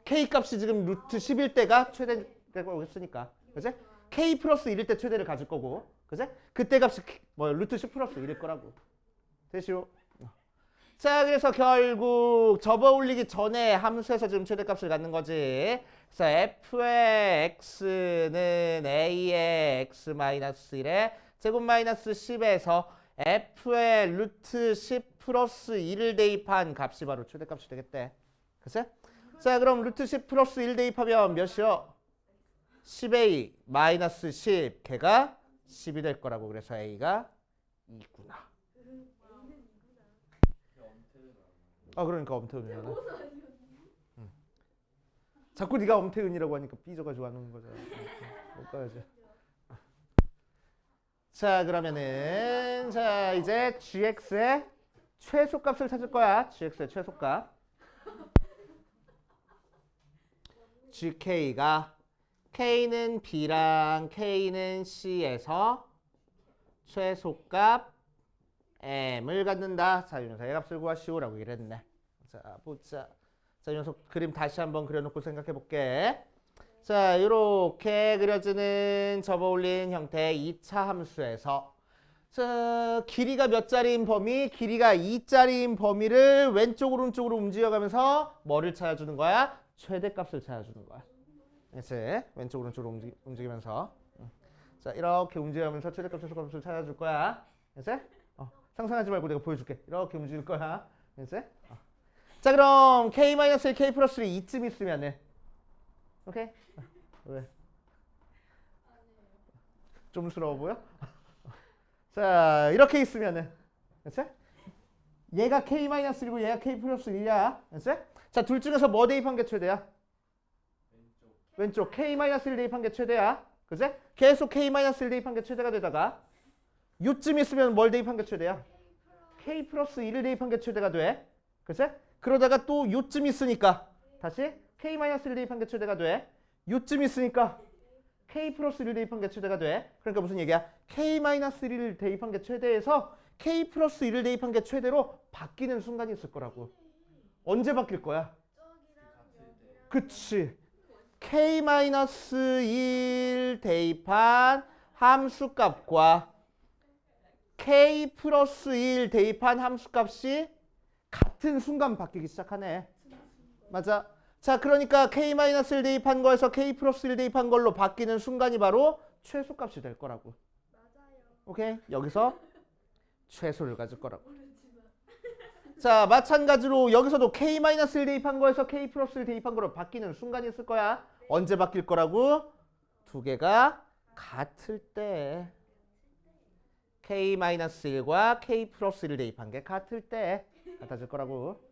k 값이 지금 루트 10일 때가 최대가 오겠으니까. 그치? k 플러스 1일 때 최대를 가질 거고. 그치? 그때 값이 뭐 루트 10 플러스 1일 거라고. 되시오? 자, 그래서 결국 접어 올리기 전에 함수에서 지금 최대값을 갖는 거지. 그래서 f의 x는 a의 x 마이너스 1에 제곱 마이너스 10에서 f의 루트 10 플러스 1을 대입한 값이 바로 최대값이 되겠대. 그치? 자, 그럼 루트 10 플러스 1 대입하면 몇이요? 10a 마이너스 10 걔가 10이 될 거라고. 그래서 a가 2구나. 그러니까 엄태훈이잖아. 자꾸 네가 엄태훈이라고 하니까 삐져가지고 안 오는 거잖아. 못 가야지. 자, 그러면은 자 이제 gx의 최소값을 찾을 거야. gx의 최소값. gk가 k는 b랑 k는 c에서 최소값 m을 갖는다. 자, 이 녀석 값을 구하시오라고 얘기를 했네. 자, 보자. 자, 이 녀석 그림 다시 한번 그려놓고 생각해 볼게. 자, 이렇게 그려지는 접어 올린 형태의 2차 함수에서 자, 길이가 몇 자리인 범위? 길이가 2자리인 범위를 왼쪽 오른쪽으로 움직여가면서 뭐를 찾아주는 거야? 최대값을 찾아주는 거야. 그렇지? 왼쪽 오른쪽으로 움직이면서 자, 이렇게 움직이면서 최대값 최소값을 찾아줄 거야. 그렇지? 상상하지 말고 내가 보여줄게. 이렇게 움직일 거야. 그렇지? 자, 그럼 k-1, k 플러스 1 이쯤 있으면은 오케이? 왜? 좀스러워 보여? 자, 이렇게 있으면은 그렇지? 얘가 k-1이고 얘가 k 플러스 1이야. 그렇지? 자, 둘 중에서 뭐 대입한 게 최대야? 왼쪽 k-1 대입한 게 최대야. 그치? 계속 k-1 대입한 게 최대가 되다가 요쯤 있으면 뭘 대입한 게 최대야? k 플러스 1을 대입한 게 최대가 돼. 그치? 그러다가 또 요쯤 있으니까 다시 k-1 대입한 게 최대가 돼. 요쯤 있으니까 k 플러스 1을 대입한 게 최대가 돼. 그러니까 무슨 얘기야? k-1을 대입한 게 최대에서 k 플러스 1을 대입한 게 최대로 바뀌는 순간이 있을 거라고. 언제 바뀔 거야? 그치. k-1 대입한 함수값과 k 플러스 1 대입한 함수값이 같은 순간 바뀌기 시작하네. 맞아. 자, 그러니까 k-1 대입한 거에서 k 플러스 1 대입한 걸로 바뀌는 순간이 바로 최소값이 될 거라고. 오케이? 여기서 최소를 가질 거라고. 자, 마찬가지로 여기서도 k-1 대입한 거에서 k 플러스 1 대입한 거로 바뀌는 순간이 있을 거야. 언제 바뀔 거라고? 두 개가 같을 때. k-1과 k 플러스 1을 대입한 게 같을 때 같아질 거라고.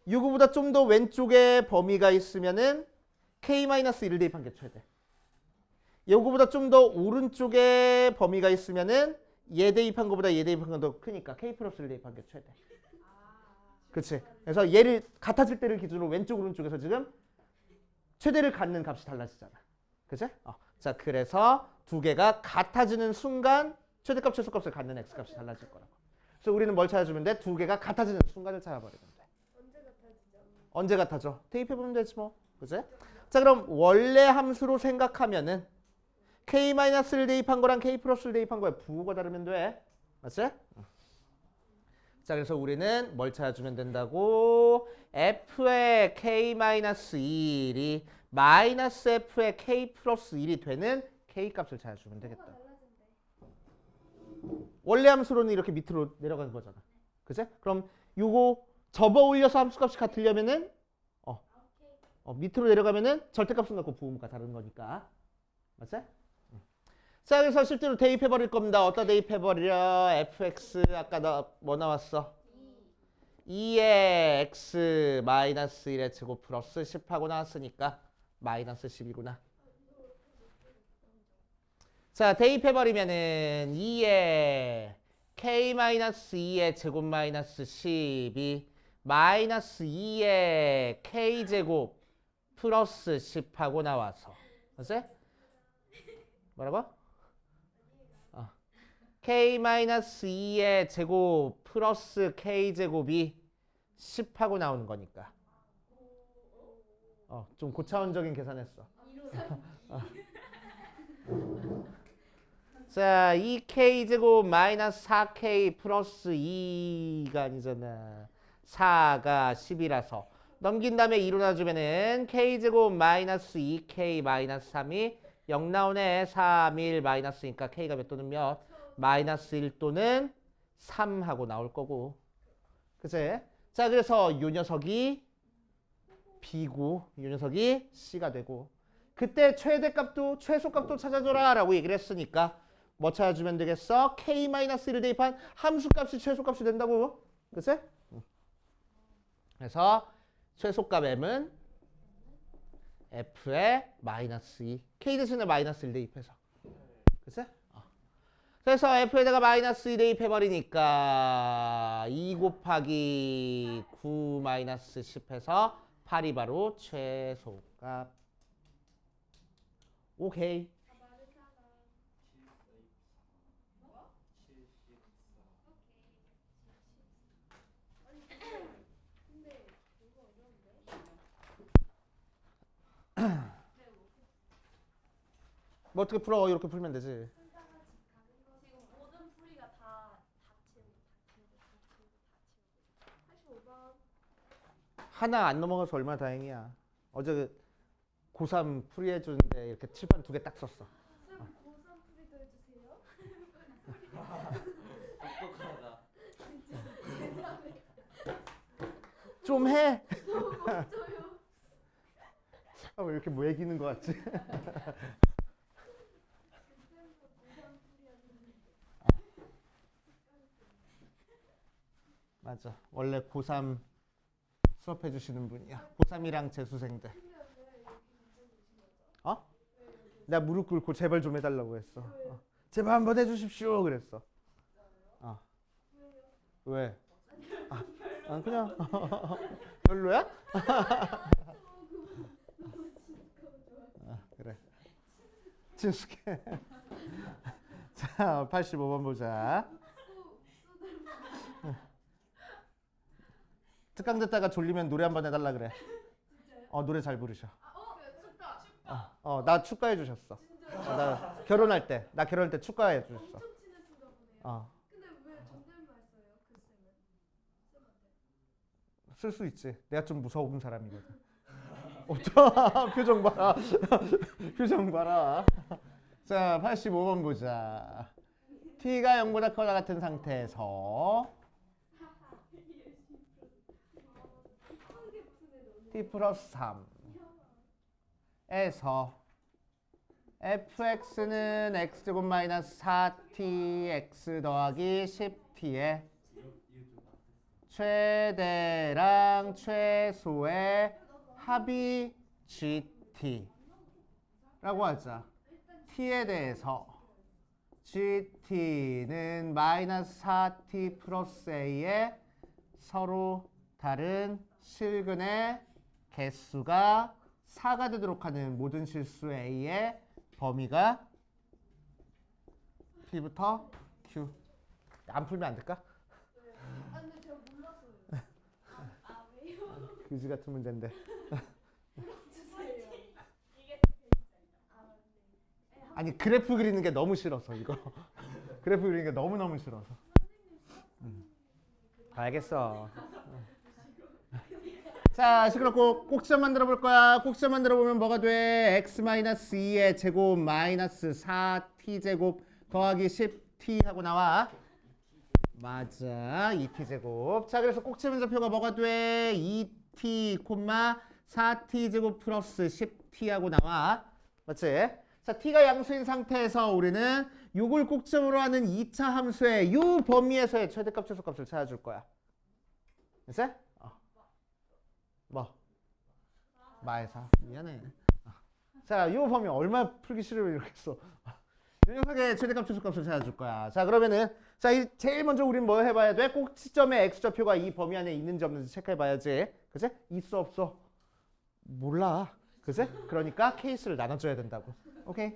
요거보다 좀 더 왼쪽에 범위가 있으면은 k-1을 대입한 게 최대. 요거보다 좀 더 오른쪽에 범위가 있으면은 얘 대입한 거보다 얘 대입한 건 더 크니까 k 플러스 1 대입한 게 최대. 그렇지. 그래서 얘를 같아질 때를 기준으로 왼쪽 오른쪽에서 지금 최대를 갖는 값이 달라지잖아. 그치? 자, 그래서 두 개가 같아지는 순간 최대값 최소값을 갖는 x값이 달라질 거라고. 그래서 우리는 뭘 찾아주면 돼? 두 개가 같아지는 순간을 찾아버리면 돼. 언제 같아져? 대입해보면 되지 뭐. 그치? 자, 그럼 원래 함수로 생각하면은 k-를 대입한 거랑 k 플러스를 대입한 거에 부호가 다르면 돼. 맞지? 자, 그래서 우리는 뭘 찾아주면 된다고? f의 k-1이 마이너스 f의 k 플러스 1이 되는 k 값을 찾아주면 되겠다. 원래 함수로는 이렇게 밑으로 내려가는 거잖아. 그치? 그럼 요거 접어 올려서 함수값이 같으려면은 밑으로 내려가면은 절대값은 같고 부호가 다른 거니까. 맞지? 자, 그래서 실제로 대입해 버릴 겁니다. 어디다 대입해 버려? fx 아까 뭐 나왔어? 2의 x 마이너스 1의 제곱 플러스 10하고 나왔으니까 마이너스 10이구나. 자, 대입해버리면은 2의 k 마이너스 2의 제곱 마이너스 10이 마이너스 2의 k 제곱 플러스 10하고 나와서 맞지? 뭐라고? k 마이너스 2의 제곱 플러스 k 제곱이 10하고 나오는 거니까. 좀 고차원적인 계산했어. 자, 2k 제곱 마이너스 4k 플러스 2가 아니잖아. 4가 10이라서 넘긴 다음에 2로 놔주면은 k 제곱 마이너스 2k 마이너스 3이 0 나오네. 3, 1 마이너스니까 k가 몇 또는 몇? 마이너스 1 또는 3 하고 나올 거고. 그치? 자, 그래서 요 녀석이 b고 요 녀석이 c가 되고, 그때 최대값도 최소값도 찾아줘라 라고 얘기를 했으니까 뭐 찾아주면 되겠어? k-1 대입한 함수값이 최소값이 된다고. 그치? 그래서 최소값 m은 f의 마이너스 2, k 대신에 마이너스 1 대입해서. 그치? 그래서 f에다가 마이너스 2 대입해버리니까 2 곱하기 9 마이너스 10 해서 8이 바로 최소값. 오케이. 뭐 어떻게 풀어? 이렇게 풀면 되지. 지금 모든 풀이가 다 채우고 85번. 하나 안 넘어가서 얼마나 다행이야. 어제 그 고3 풀이해 주는데 이렇게 칠판 2개 딱 썼어. 쌤 고3 풀이도 해주세요. 똑똑하다. 좀 해. 저요. 아, 왜 이렇게 모여기는 것 같지? 쌤도 고3 풀이였는데. 맞아. 원래 고3 수업해 주시는 분이야. 고3이랑 재수생들. 내가 무릎 꿇고 제발 좀 해달라고 했어. 제발 한번 해주십시오 그랬어. 왜? 그냥 별로야? 그래. 친숙해. 자, 85번 보자. 특강 듣다가 졸리면 노래 한번 해달라 그래. 노래 잘 부르셔. 나 축가해 주셨어. 나 결혼할 때 축가해 주셨어. 엄청 친했는가 보네요. 근데 왜 존댓말 써요? 그 쌤은? 쌤한테. 쓸 수 있지. 내가 좀 무서운 사람이거든. 어쩌? 표정 봐라. 표정 봐라. 자, 85번 보자. t가 0보다 커다 같은 상태에서 t 플러스 3에서 fx는 x제곱 마이너스 4tx 더하기 10t의 최대랑 최소의 합이 gt라고 하자. t에 대해서 gt는 마이너스 4t 플러스 a의 서로 다른 실근의 개수가 4가 되도록 하는 모든 실수 a의 범위가 p부터 q. 안 풀면 안 될까? 근데 제가 몰랐어요. 왜요? 그지 같은 문제인데. 주세요. 아니 그래프 그리는 게 너무 싫어서 이거. 그래프 그리는 게 너무너무 싫어서. 알겠어. 자, 시끄럽고 꼭지점 만들어 볼 거야. 꼭지점 만들어 보면 뭐가 돼? x-2의 제곱 마이너스 4t 제곱 더하기 10t 하고 나와. 맞아. 2t 제곱. 자, 그래서 꼭지점 좌표가 뭐가 돼? 2t, 4t 제곱 플러스 10t 하고 나와. 맞지? 자, t가 양수인 상태에서 우리는 요걸 꼭지점으로 하는 2차 함수의 요 범위에서의 최대값 최소값을 찾아줄 거야. 됐어? 뭐? 마에서 미안해. 자, 이 범위 얼마 풀기 싫으면 이렇게 써. 이 녀석의 최대값 최소값을 찾아줄 거야. 자, 그러면은 제일 먼저 우린 뭐 해봐야 돼? 꼭지점의 x좌표가 이 범위 안에 있는지 없는지 체크해봐야지. 그치? 있어 없어? 몰라. 그치? 그러니까 케이스를 나눠줘야 된다고. 오케이?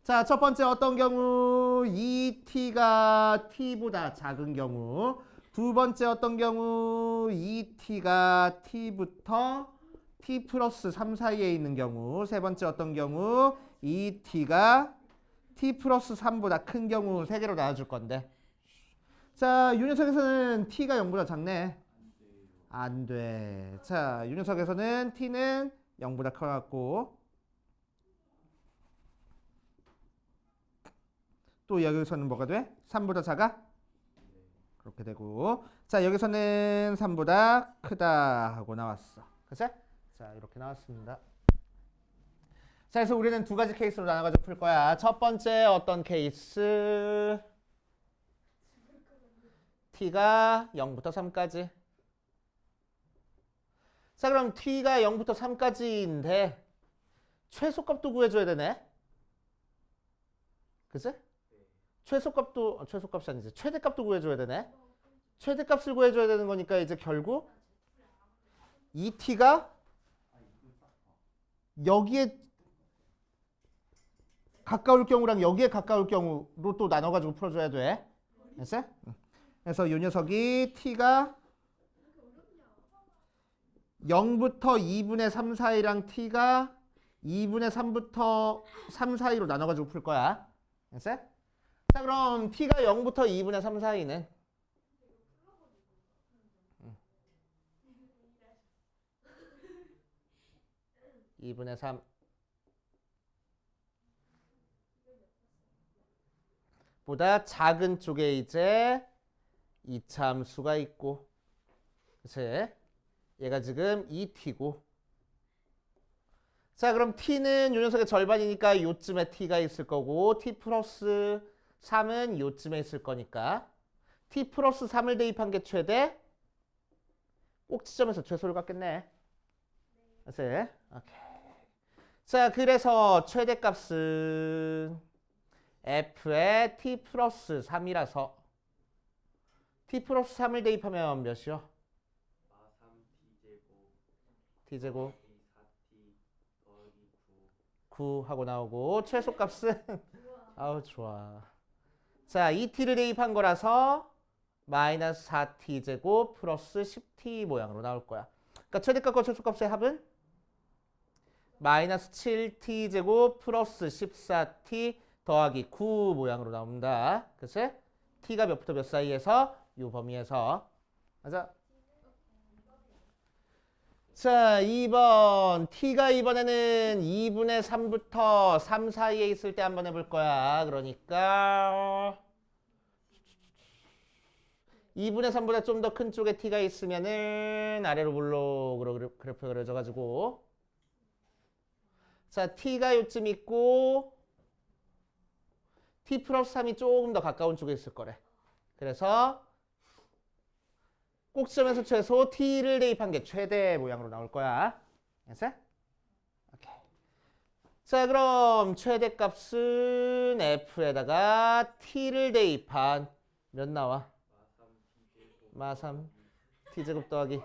자, 첫 번째 어떤 경우? 2t가 t보다 작은 경우. 두 번째 어떤 경우? 2t가 t부터 t 플러스 3 사이에 있는 경우. 세 번째 어떤 경우? 2t가 t 플러스 3보다 큰 경우. 세 개로 나눠줄 건데. 자, 이 녀석에서는 t가 0보다 작네. 안 돼. 자, 이 녀석에서는 t는 0보다 커갖고 또 여기서는 뭐가 돼? 3보다 작아? 그렇게 되고 자, 여기서는 3보다 크다 하고 나왔어. 그치? 자, 이렇게 나왔습니다. 자, 그래서 우리는 두 가지 케이스로 나눠가지고 풀 거야. 첫 번째 어떤 케이스? t가 0부터 3까지. 자, 그럼 t가 0부터 3까지인데 최소값도 구해줘야 되네. 그치? 최소값이 아니지. 최대값도 구해줘야 되네. 최대값을 구해줘야 되는 거니까 이제 결국 2t가 여기에 가까울 경우랑 여기에 가까울 경우로 또 나눠가지고 풀어줘야 돼. 됐어? 그래서 이 녀석이 t가 0부터 2분의 3 사이랑 t가 2분의 3부터 3 사이로 나눠가지고 풀 거야. 됐어? 자, 그럼 t가 0부터 2분의 3 사이는 2분의 3 보다 작은 쪽에 이제 이차함수가 있고, 그치? 얘가 지금 2t고. 자, 그럼 t는 요 녀석의 절반이니까 요쯤에 t가 있을 거고, t 플러스 3은 요쯤에 있을 거니까 t 플러스 3을 대입한 게 최대, 꼭지점에서 최소를 갖겠네. 그치? 오케이. 자, 그래서 최대값은 f의 t 플러스 3이라서 t 플러스 3을 대입하면 몇이요? 3t제곱 t 9 하고 나오고 최소값은 아우 좋아. 자, 2t를 대입한 거라서 마이너스 4t제곱 플러스 10t 모양으로 나올 거야. 그러니까 최대값과 최소값의 합은 마이너스 7t제곱 플러스 14t 더하기 9 모양으로 나옵니다. 그치? t가 몇부터 몇 사이에서? 요 범위에서. 맞아? 자, 2번. t가 이번에는 2분의 3부터 3 사이에 있을 때 한번 해볼 거야. 그러니까 2분의 3보다 좀 더 큰 쪽에 t가 있으면은 아래로 볼록으로 그래프가 그려져가지고 자, t가 요쯤 있고 t 플러스 3이 조금 더 가까운 쪽에 있을 거래. 그래서 꼭지점에서 최소 t를 대입한 게 최대 모양으로 나올 거야. 됐어? 오케이. 자, 그럼 최대값은 f에다가 t를 대입한 몇 나와? 마3 t제곱 더하기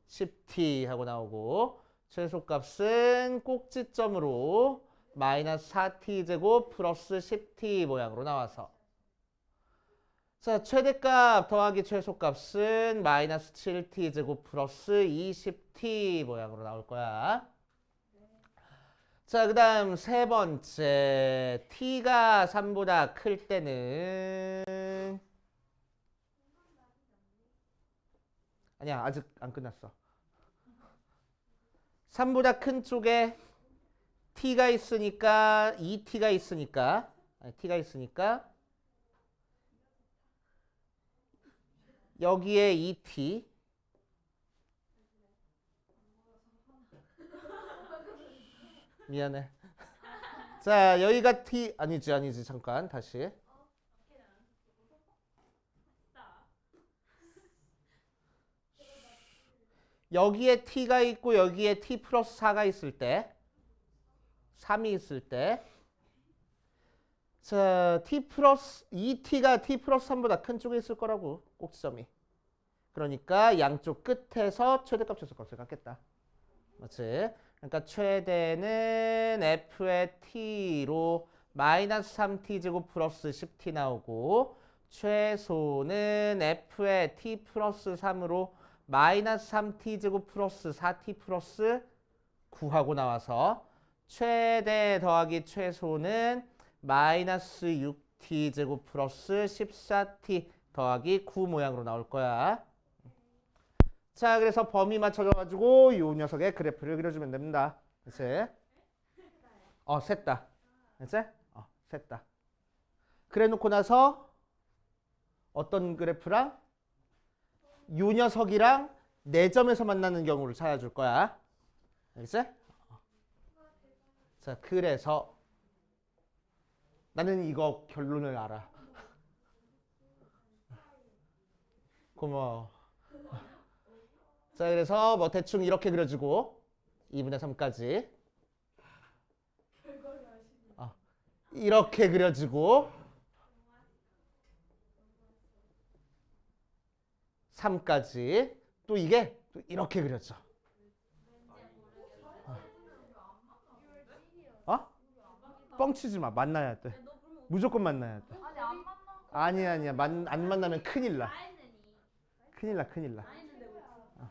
10t 하고 나오고 최소값은 꼭지점으로 마이너스 4t제곱 플러스 10t 모양으로 나와서 자, 최대값 더하기 최소값은 마이너스 7t제곱 플러스 20t 모양으로 나올 거야. 자, 그 다음 세 번째 t가 3보다 클 때는 아니야, 아직 안 끝났어. 3보다 큰 쪽에 t가 있으니까 2t가 있으니까 t가 있으니까 여기에 2t 미안해. 자, 여기가 t 아니지 잠깐 다시. 여기에 t가 있고 여기에 t 플러스 4가 있을 때 3이 있을 때 자, t 플러스 2t가 t 플러스 3보다 큰 쪽에 있을 거라고 꼭지점이. 그러니까 양쪽 끝에서 최대값 최소값을 갖겠다. 맞지? 그러니까 최대는 f의 t로 마이너스 3t 제곱 플러스 10t 나오고 최소는 f의 t 플러스 3으로 마이너스 3t 제곱 플러스 4t 플러스 9하고 나와서 최대 더하기 최소는 마이너스 6t 제곱 플러스 14t 더하기 9 모양으로 나올 거야. 자, 그래서 범위 맞춰줘가지고 이 녀석의 그래프를 그려주면 됩니다. 그치? 셋다. 그치? 셋다. 그래 놓고 나서 어떤 그래프랑 이 녀석이랑 4점에서 만나는 경우를 찾아줄 거야. 알겠지? 자, 그래서 나는 이거 결론을 알아. 고마워. 자, 그래서 뭐 대충 이렇게 그려주고 2분의 3까지 이렇게 그려주고 3까지 또 이게 또 이렇게 그려져. 뻥치지 마. 만나야 돼. 무조건 만나야 돼. 아니 안 만나. 아니야. 안 만나면 큰일 나. 큰일 나.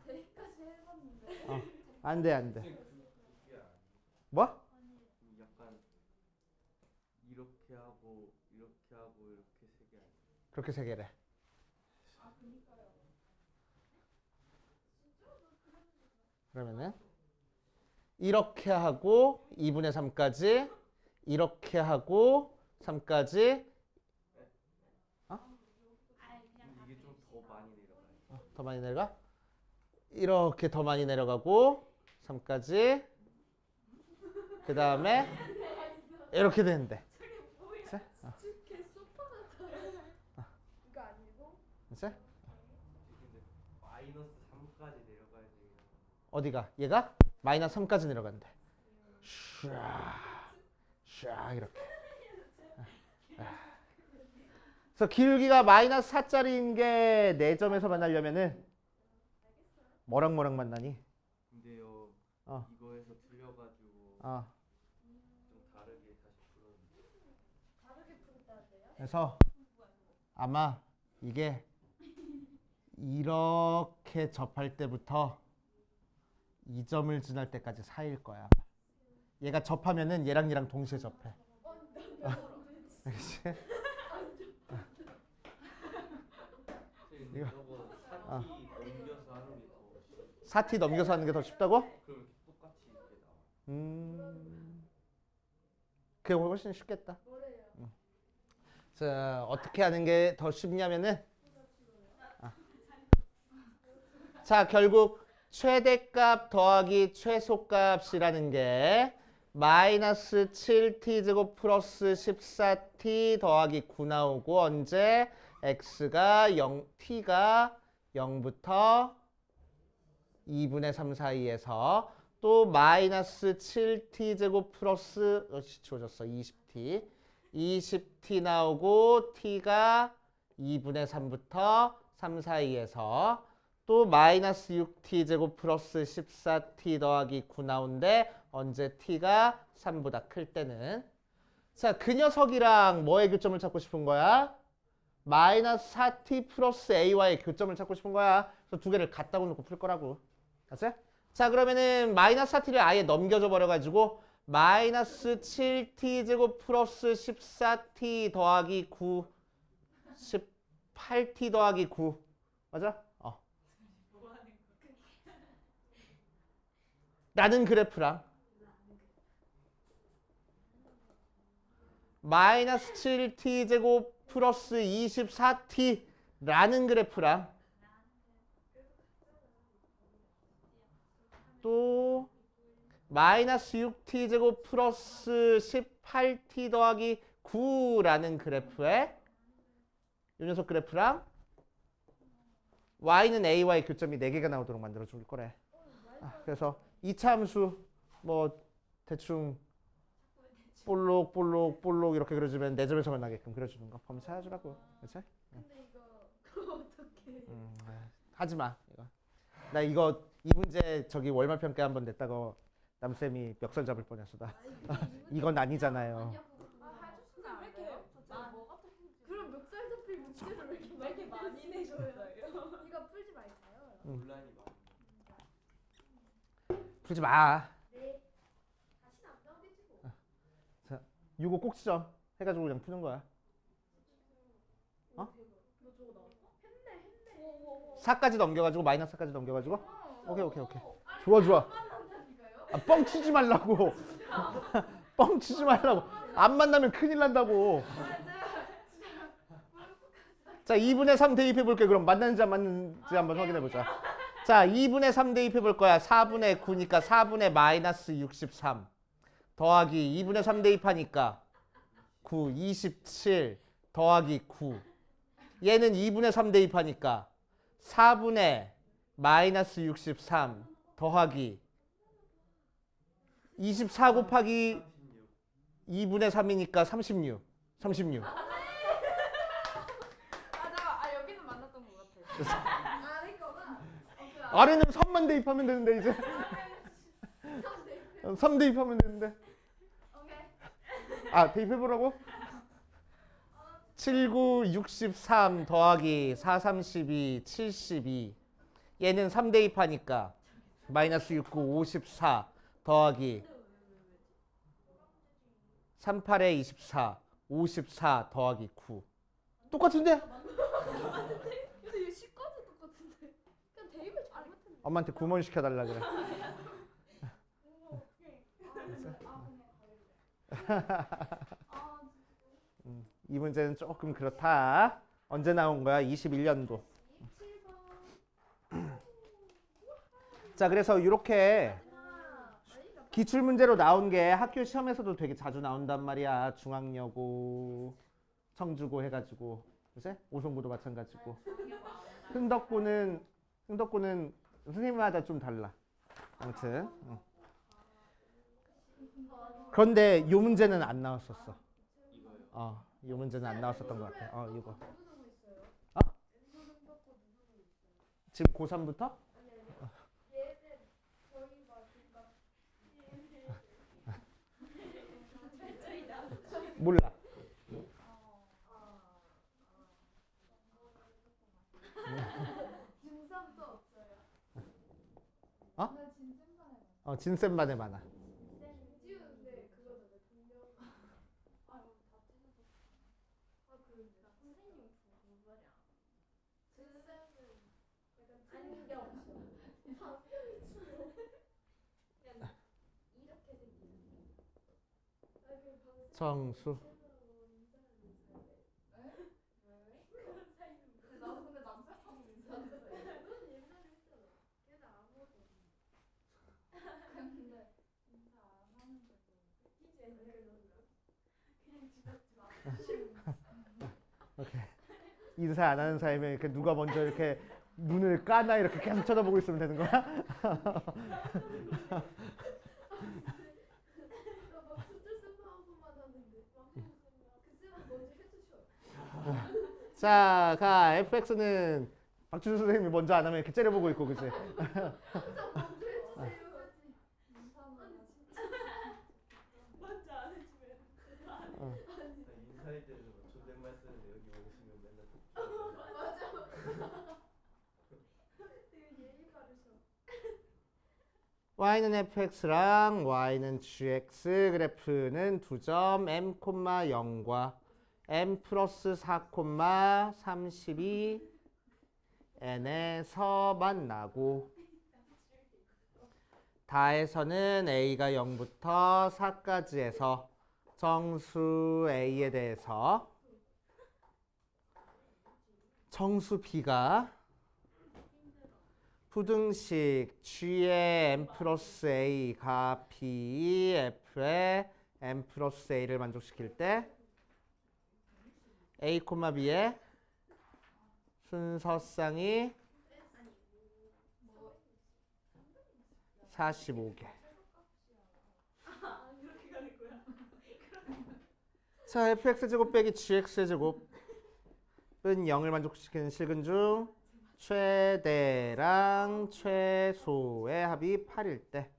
대까지 해봤는데. 안 돼. 뭐? 약간 이렇게 하고 이렇게 세 개. 그렇게 세 개래. 그러면은 이렇게 하고 2분의 3까지 이렇게 하고 3까지 이게 좀 더 많이 내려가요. 더 많이 내려가? 이렇게 더 많이 내려가고 3까지 그 다음에 이렇게 되는데 걔 소파 같아. 이거 아니고? 됐어? 근데 마이너스 3까지 내려가야 되겠네. 어디가? 얘가 마이너스 3까지 내려간대. 샤 이렇게. 그래서 길기가 마이너스 4짜리인 게 4점에서 만나려면은 뭐랑 만나니? 근데요. 이거에서 틀려가지고 좀 다르게 다시 풀었는데. 다르게 풀었다는데요? 그래서 아마 이게 이렇게 접할 때부터 2점을 지날 때까지 4일 거야. 얘가 접하면은 얘랑 동시에 접해. 알겠지? 이거 저거 4T 넘겨서 하는 게 더 쉬워. 4t 넘겨서 하는 게 더 쉽다고? 그럼 이렇게 똑같이 이렇게 나와. 그게 훨씬 쉽겠다. 뭐래요? 자, 어떻게 하는 게 더 쉽냐면은 자, 결국 최대값 더하기 최소값이라는 게 마이너스 7t 제곱 플러스 14t 더하기 9 나오고 언제 x가 0, t가 0부터 2분의 3 사이에서 또 마이너스 7t 제곱 플러스 지워졌어 20t 20t 나오고 t가 2분의 3부터 3 사이에서 또 마이너스 6t 제곱 플러스 14t 더하기 9 나온데 언제 t가 3보다 클 때는 자, 그 녀석이랑 뭐의 교점을 찾고 싶은 거야? 마이너스 4t 플러스 a와의 교점을 찾고 싶은 거야. 그래서 두 개를 갖다 놓고 풀 거라고. 알았어? 자, 그러면은 마이너스 4t를 아예 넘겨줘 버려가지고 마이너스 7t 제곱 플러스 14t 더하기 9 18t 더하기 9 맞아? 라는 그래프랑 마이너스 7t 제곱 플러스 24t 라는 그래프랑 또 마이너스 6t 제곱 플러스 18t 더하기 9라는 그래프에 이 녀석 그래프랑 y는 a와의 교점이 4개가 나오도록 만들어 줄 거래. 그래서 이차 함수 뭐 대충 볼록 이렇게 그려주면 4점에서만 나게끔 그려주는 거 범위 찾아주라고. 그렇지? 근데 이거 어떻게? 하지 마. 이거 이 문제 저기 월말평가 한번 냈다고 남쌤이 멱살 잡을 뻔했어. 나 이건 아니잖아요. 해주시면 안 돼요? 그럼 멱살 잡힐 문제를 왜 이렇게 많이 내셨어요? 이거 풀지 말까요? 논란이 많아. 풀지 마. 네. 다시는 안 나오겠지 뭐. 자, 이거 꼭지점 해가지고 그냥 푸는 거야. 너 저거 나왔어? 했네. 4까지 넘겨가지고 마이너스 4까지 넘겨가지고. 오케이. 좋아. 아, 뻥 치지 말라고. 뻥 치지 말라고. 안 만나면 큰일 난다고. 자, 2분의 3 대입해 볼게. 그럼 맞는지 안 맞는지 한번 확인해 보자. 자, 2분의 3 대입해 볼 거야. 4분의 9니까 4분의 마이너스 63 더하기 2분의 3 대입하니까 9, 27 더하기 9. 얘는 2분의 3 대입하니까 4분의 마이너스 63 더하기 24 곱하기 2분의 3이니까 36. 잠깐. 여기는 만났던 것 같아. 아니거나. 아래는 3만 대입하면 되는데 이제 3 대입하면 되는데. 아, 대입해보라고? 7, 9, 63 더하기 4, 32, 72. 얘는 3 대입하니까 마이너스 6, 9, 54 더하기 3, 8에 24, 54 더하기 9. 똑같은데? 근데 얘 시까지 똑같은데. 그냥 대입을 잘못했네. 엄마한테 구몬 시켜달라 그래. 이 문제는 조금 그렇다. 언제 나온 거야? 21년도. 자, 그래서 이렇게 기출 문제로 나온 게 학교 시험에서도 되게 자주 나온단 말이야. 중앙여고, 청주고 해가지고, 그치? 오송고도 마찬가지고. 흥덕고는 선생님마다 좀 달라. 아무튼. 그런데 이 문제는 안 나왔었어. 이 문제는 안 나왔었던 것 같아. 이거. 지금 고3부터? 몰라. 중3도 없어요. 어? 나 진생반에 많아. 진쌤반에 많아. 찌우는데 그거잖아. 동명. 다 찢어졌어. 그런데 나 선생님 무슨 말이야? 진쌤은 약간 안경. 그냥 이렇게 생긴. 정수. 나도 근데 남자하고 인사했어. 그건 옛날에 했잖아. 걔는 아무것도 없는데. 근데 인사 안 하는데도 웃기지 않냐? 그냥 지났지 마. 오케이. 인사 안 하는 사이면 이렇게 누가 먼저 이렇게 눈을 까나 이렇게 계속 쳐다보고 있으면 되는 거야? 나막 숫자 쓴거 한 번만 하는데 그 쌤은 먼저 해주셔. 자, 가 fx는 박준수 선생님이 먼저 안 하면 이렇게 째려보고 있고, 그치? 항상 먼저 해주세요. 먼저 안 해주면. 인사할 때도 존댓말 쓰는데 여기 오시면 맨날 맞아. 되게 예의 바르셔. y는 fx랑 y는 gx 그래프는 두 점 m, 0과 m 플러스 4, 32 n에서 만나고 다에서는 a가 0부터 4까지 해서 정수 a에 대해서 정수 b가 부등식 g의 m 플러스 a가 b, f의 m 플러스 a를 만족시킬 때 a, b의 순서쌍이 45개. 자, fx제곱 빼기 gx제곱은 0을 만족시키는 실근 중 최대랑 최소의 합이 8일 때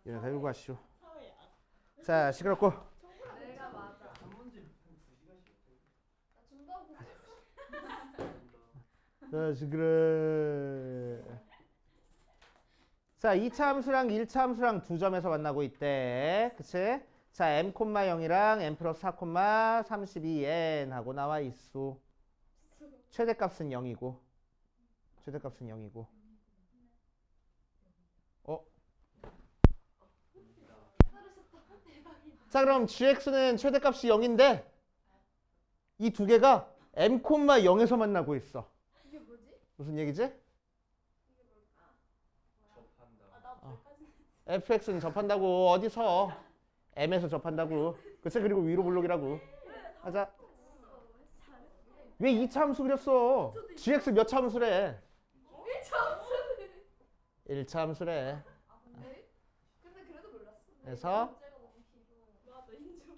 이래서 이거 하시오. 자, 시끄럽고. 내가 맞아. 한 문제 한 2시간씩 나 준다고 자, 시끄러. 자, 2차 함수랑 1차 함수랑 두 점에서 만나고 있대. 그치? 자, m, 0이랑 m 플러스 4, 32n 하고 나와 있어. 최대값은 0이고. 최대값은 0이고. 자, 그럼 gx는 최대값이 0인데 이 두 개가 m, 0에서 만나고 있어. 이게 뭐지? 무슨 얘기지? 접한다. fx는 접한다고. 어디서? m에서 접한다고. 그치? 그리고 위로 블록이라고. 하자. 왜 2차 함수 그렸어? gx 몇 차 함수래? 1차 함수래. 근데 그래도 몰랐어. 그래서 문제가 너무 길어. 맞아 인정.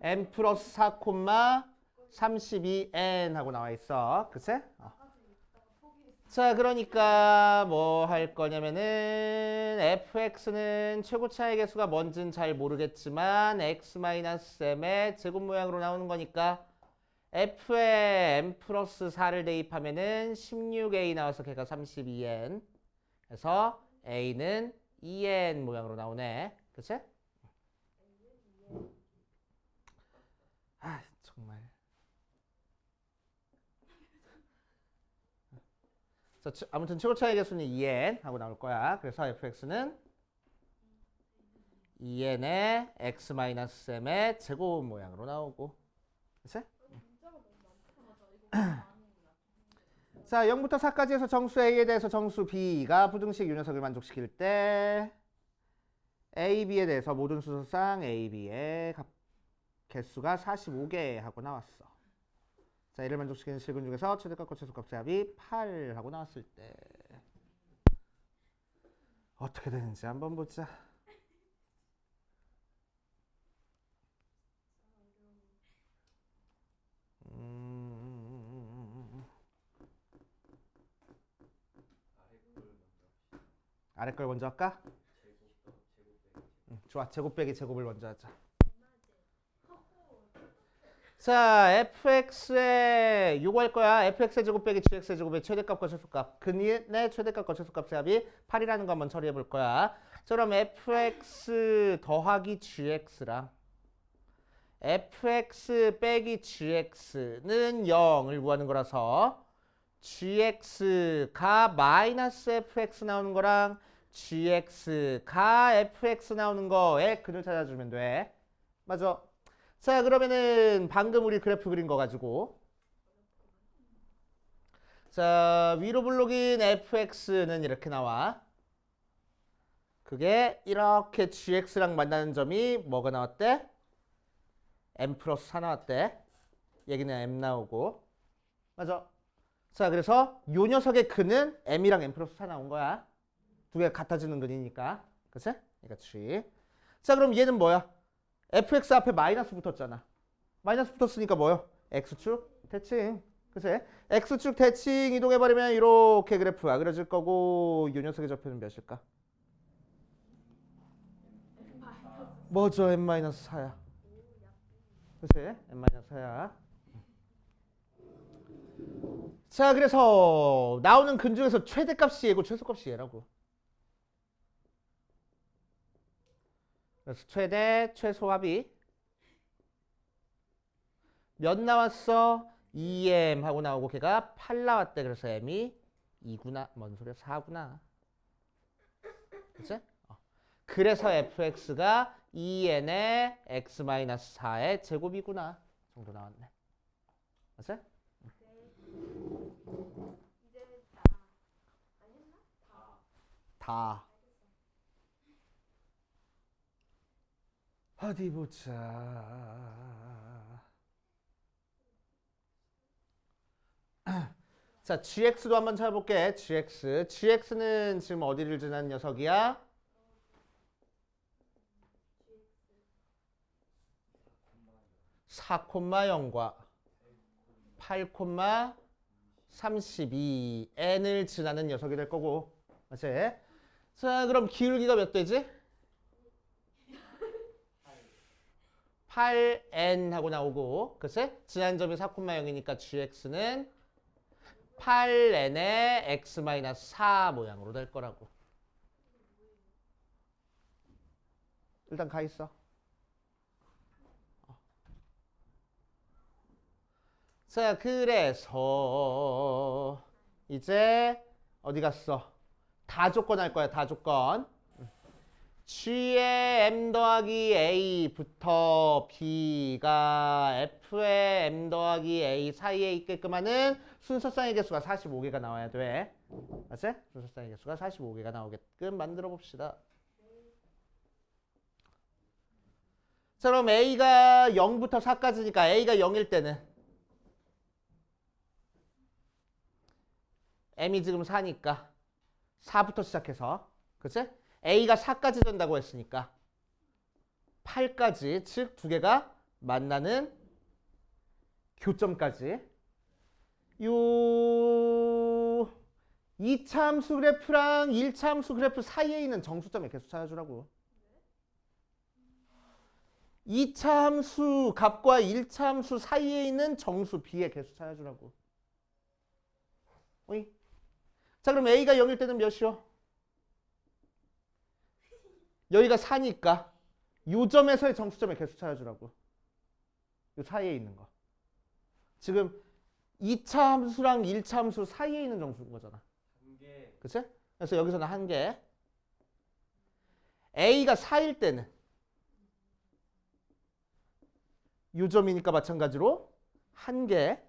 m 플러스 4, 32n 하고 나와 있어. 그치? 자, 그러니까 뭐 할 거냐면은 fx는 최고 차의 개수가 뭔진 잘 모르겠지만 x-m의 제곱 모양으로 나오는 거니까 f에 m 플러스 4를 대입하면은 16a 나와서 걔가 32n. 그래서 a는 2n 모양으로 나오네. 그치? 아, 정말. 자, 아무튼 최고 차의 개수는 2n 하고 나올 거야. 그래서 fx는 2n의 x-m의 제곱 모양으로 나오고. 그치? 자, 0부터 4까지 해서 정수 a에 대해서 정수 b가 부등식 요 녀석을 만족시킬 때 a, b에 대해서 모든 수소상 a, b의 개수가 45개 하고 나왔어. 자, 이를 만족시키는 실근 중에서 최대값과 최소값의 합이 8 하고 나왔을 때 어떻게 되는지 한번 보자. 아래 걸 먼저 할까? 좋아. 제곱 빼기 제곱을 먼저 하자. 자, fx의 요거 할 거야. fx의 제곱 빼기 gx의 제곱의 최대값과 최소값. 근의 최대값과 최소값의 합이 8이라는 거 한번 처리해 볼 거야. 자, 그럼 fx 더하기 gx랑 fx 빼기 gx는 0을 구하는 거라서 gx가 마이너스 fx 나오는 거랑 gx가 fx 나오는 거에 근을 찾아주면 돼. 맞아. 자, 그러면은 방금 우리 그래프 그린 거 가지고 자, 위로 블록인 fx는 이렇게 나와. 그게 이렇게 gx랑 만나는 점이 뭐가 나왔대? m 플러스 4 나왔대. 여기는 m 나오고. 맞아. 자, 그래서 요 녀석의 근은 m이랑 m 플러스 4 나온 거야. 두 개가 같아지는 근이니까. 그치? 그렇지. 자, 그럼 얘는 뭐야? fx 앞에 마이너스 붙었잖아. 마이너스 붙었으니까 뭐요? x축 대칭. 그치? x축 대칭 이동해버리면 이렇게 그래프가 그려질 거고 요 녀석의 좌표는 몇일까? 뭐죠? m-4야. 그치? m-4야. 자, 그래서 나오는 근 중에서 최대값이 얘고 최소값이 얘라고. 그래서 최대, 최소 합이 몇 나왔어? 2m 하고 나오고 걔가 8 나왔대. 그래서 m이 2구나. 뭔 소리야? 4구나. 그치? 그래서 fx가 2n의 x-4의 제곱이구나. 정도 나왔네. 그치? 이제 다. 어디 보자. 자, gx도 한번 찾아볼게. gx는 지금 어디를 지나는 녀석이야? 4,0과 8,32n을 지나는 녀석이 될 거고. 맞지? 자, 그럼 기울기가 몇 되지? 8n 하고 나오고, 그치? 지난 점이 4,0이니까 gx는 8n의 x-4 모양으로 될 거라고. 일단 가 있어. 자, 그래서 이제 어디 갔어? 다 조건 할 거야, 다 조건. G의 m 더하기 a부터 b가 f의 m 더하기 a 사이에 있게끔 하는 순서쌍의 개수가 45개가 나와야 돼. 맞지? 순서쌍의 개수가 45개가 나오게끔 만들어 봅시다. 자, 그럼 a가 0부터 4까지니까 a가 0일 때는 m이 지금 4니까 4부터 시작해서, 그치? a가 4까지 된다고 했으니까 8까지, 즉 두 개가 만나는 교점까지 요 2차 함수 그래프랑 1차 함수 그래프 사이에 있는 정수점의 개수 찾아주라고. 2차 함수 값과 1차 함수 사이에 있는 정수 b의 개수 찾아주라고. 어이? 자, 그럼 a가 0일 때는 몇이요? 여기가 4니까 요 점에서의 정수점의 개수 찾아주라고. 요 사이에 있는 거. 지금 2차 함수랑 1차 함수 사이에 있는 정수인 거잖아. 그치? 그래서 여기서는 1개. a가 4일 때는 요 점이니까 마찬가지로 1개.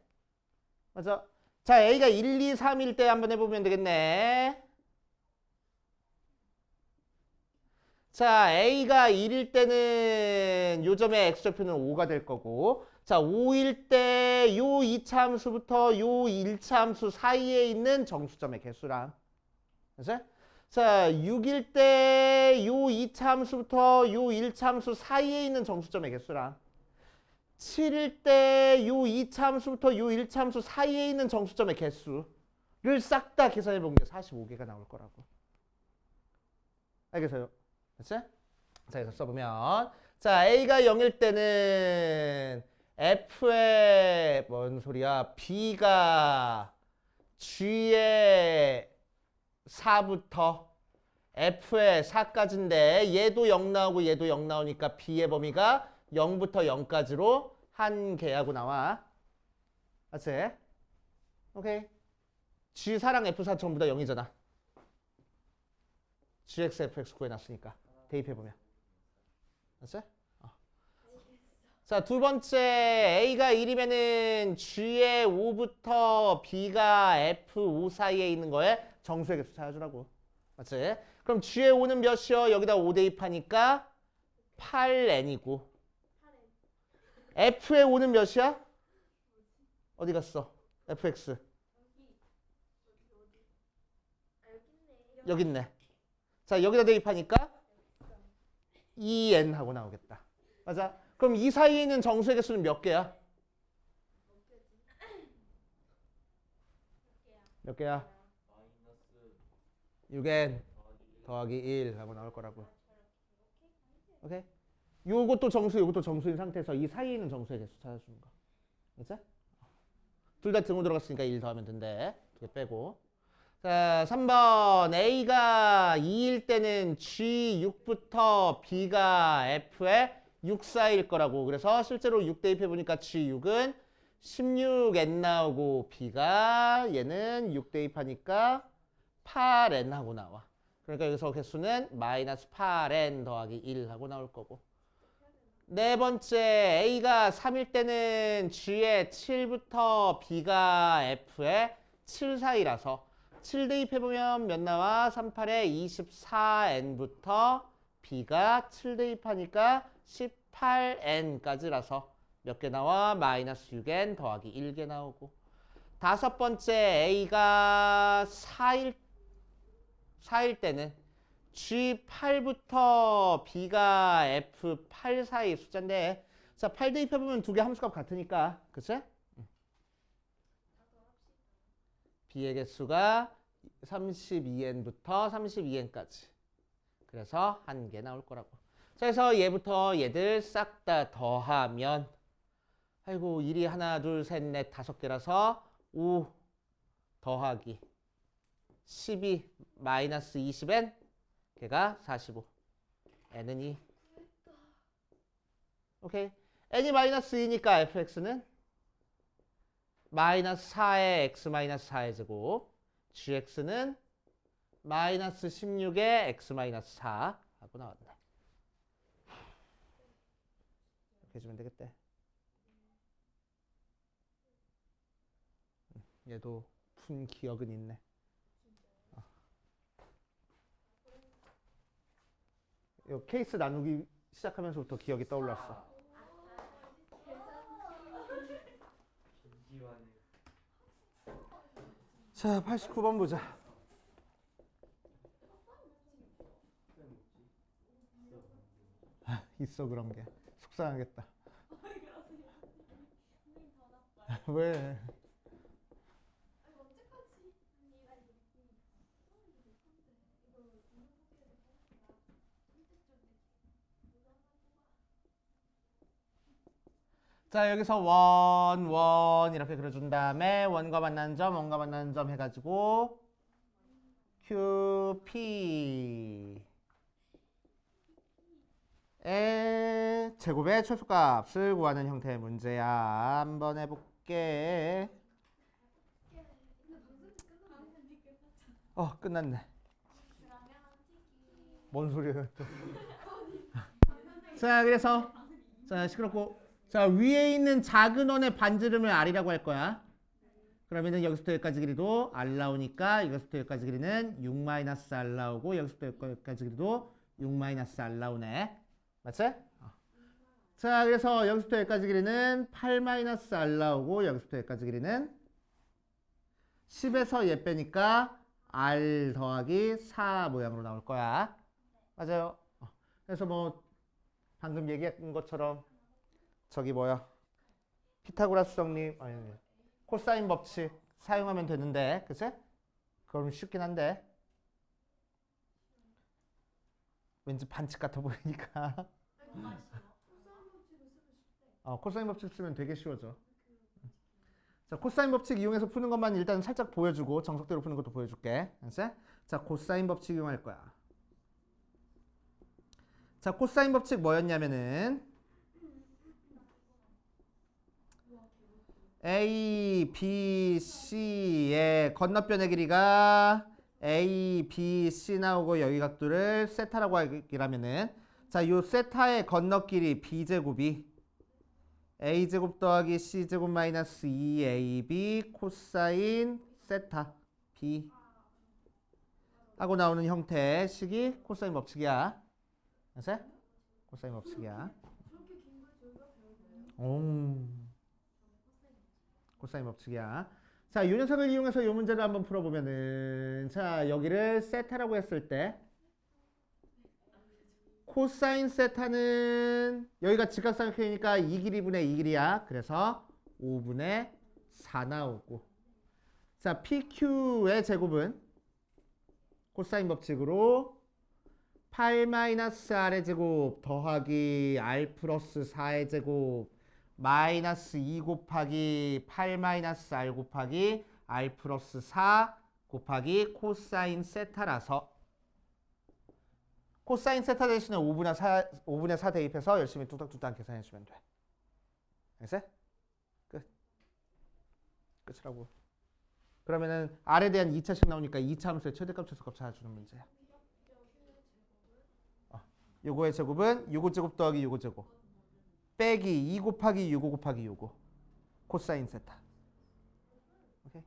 맞아. 자, a가 1, 2, 3일 때 한번 해보면 되겠네. 자, a가 1일 때는 요 점의 x좌표는 5가 될 거고, 자, 5일 때 요 2차 함수부터 요 1차 함수 사이에 있는 정수점의 개수랑, 그치? 자, 6일 때 요 2차 함수부터 요 1차 함수 사이에 있는 정수점의 개수랑, 7일 때 요 2차 함수부터 요 1차 함수 사이에 있는 정수점의 개수를 싹 다 계산해 본 게 45개가 나올 거라고. 알겠어요? 그치? 자, 그래서 써보면, 자, a가 0일 때는 f의 뭔 소리야? b가 g의 4부터 f의 4까지인데 얘도 0 나오고 얘도 0 나오니까 b의 범위가 0부터 0까지로 한 개하고 나와. 맞지? 오케이. g4랑 f4 전부 다 0이잖아. gx, fx 구해놨으니까. 대입해보면. 맞지? 자, 두 번째 a가 1이면은 g의 5부터 b가 f5 사이에 있는 거에 정수의 개수 찾아주라고. 맞지? 그럼 g의 5는 몇이요? 여기다 5 대입하니까 8n이고 f의 5는 몇이야? 어디 갔어? fx. 여기 있네. 자, 여기다 대입하니까 2n 하고 나오겠다. 맞아? 그럼 이 사이에 있는 정수의 개수는 몇 개야? 몇 개야? 6n 더하기 1 하고 나올 거라고. 오케이? 요것도 정수, 요것도 정수인 상태에서 이 사이에 있는 정수의 개수 찾아주는 거. 그치? 둘 다 등호 들어갔으니까 1 더하면 된대. 두 개 빼고. 자, 3번 a가 2일 때는 g6부터 b가 f의 6 사이일 거라고. 그래서 실제로 6 대입해보니까 g6은 16n 나오고 b가 얘는 6 대입하니까 8n 하고 나와. 그러니까 여기서 개수는 마이너스 8n 더하기 1 하고 나올 거고. 네 번째 a가 3일 때는 g의 7부터 b가 f의 7 사이라서 7 대입해보면 몇 나와? 3, 8에 24n부터 b가 7 대입하니까 18n까지라서 몇 개 나와? 마이너스 6n 더하기 1개 나오고. 다섯 번째 A가 4일 때는 G8부터 B가 F8 사이 숫자인데 자, 8 대입해보면 두 개 함수값 같으니까 그치? B의 개수가 32n부터 32n까지 그래서 한 개 나올 거라고. 자, 그래서 얘부터 얘들 싹 다 더하면 아이고 1이 하나 둘 셋 넷 다섯 개라서 5 더하기 12 마이너스 20n 걔가 45 n은 2 오케이. n이 마이너스 2니까 fx는 마이너스 4의 x 마이너스 4의 제곱 gx는 마이너스 16의 x 마이너스 4 하고 나왔네. 이렇게 해주면 되겠대. 얘도 푼 기억은 있네. 이 케이스 나누기 시작하면서부터 기억이 떠올랐어. 김지환의 자, 89번 보자. 있어 그런 게. 속상하겠다. 왜? 자, 여기서 원 이렇게 그려준 다음에 원과 만나는 점, 원과 만나는 점 해가지고 QP 의 제곱의 최소값을 구하는 형태의 문제야. 한번 해볼게. 끝났네. 뭔 소리야 또. 자, 그래서 자, 시끄럽고 자, 위에 있는 작은 원의 반지름을 r이라고 할 거야. 그러면은 여기서부터 여기까지 길이도 r 나오니까 여기서부터 여기까지 길이는 6-r 나오고 여기서부터 여기까지 길이도 6-r 나오네. 맞지? 자, 그래서 여기서부터 여기까지 길이는 8-r 나오고 여기서부터 여기까지 길이는 10에서 얘 빼니까 r 더하기 4 모양으로 나올 거야. 맞아요. 그래서 뭐 방금 얘기한 것처럼 저기 뭐야 피타고라스 정리 아니 코사인 법칙 사용하면 되는데 그치? 그럼 쉽긴 한데 왠지 반칙 같아 보이니까 코사인 법칙 쓰면 되게 쉬워져. 자, 코사인 법칙 이용해서 푸는 것만 일단 살짝 보여주고 정석대로 푸는 것도 보여줄게. 알았지? 자, 코사인 법칙 이용할 거야. 자, 코사인 법칙 뭐였냐면은 A, B, C의 건너편의 길이가 A, B, C 나오고 여기 각도를 세타라고 하기라면은 자, 요 세타의 건너길이 B제곱이 A제곱 더하기 C제곱 마이너스 2AB 코사인 세타 B 하고 나오는 형태의 식이 코사인 법칙이야. 알았어? 코사인 법칙이야. 코사인 법칙이야. 자, 이 녀석을 이용해서 이 문제를 한번 풀어보면은 자, 여기를 세타라고 했을 때 코사인 세타는 여기가 직각삼각형이니까 이 길이분의 이 길이야. 그래서 5분의 4 나오고 자, PQ의 제곱은 코사인 법칙으로 8-r의 제곱 더하기 r 플러스 4의 제곱 마이너스 2 곱하기 8-r 곱하기 r 플러스 4 곱하기 코사인 세타라서 코사인 세타 대신에 5분의 4 대입해서 열심히 뚝딱뚝딱 계산해 주면 돼. 알겠어? 끝. 끝이라고. 그러면은 r에 대한 2차식 나오니까 2차 함수의 최대값 최소값 찾아주는 문제야. 요거의 제곱은 요거 제곱 더하기 요거 제곱 빼기 2 곱하기 요거 곱하기 요거 코사인 세타. 오케이.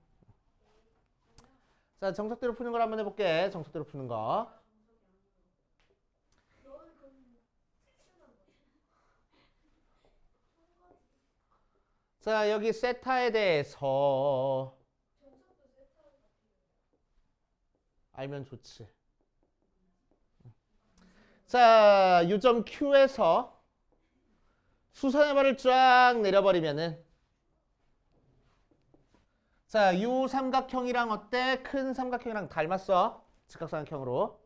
자, 정석대로 푸는 걸 한번 해볼게. 정석대로 푸는 거. 자, 여기 세타에 대해서 알면 좋지. 자, 요점 Q에서 수선의 발을 쫙 내려버리면은 자, 요 삼각형이랑 어때? 큰 삼각형이랑 닮았어. 직각삼각형으로.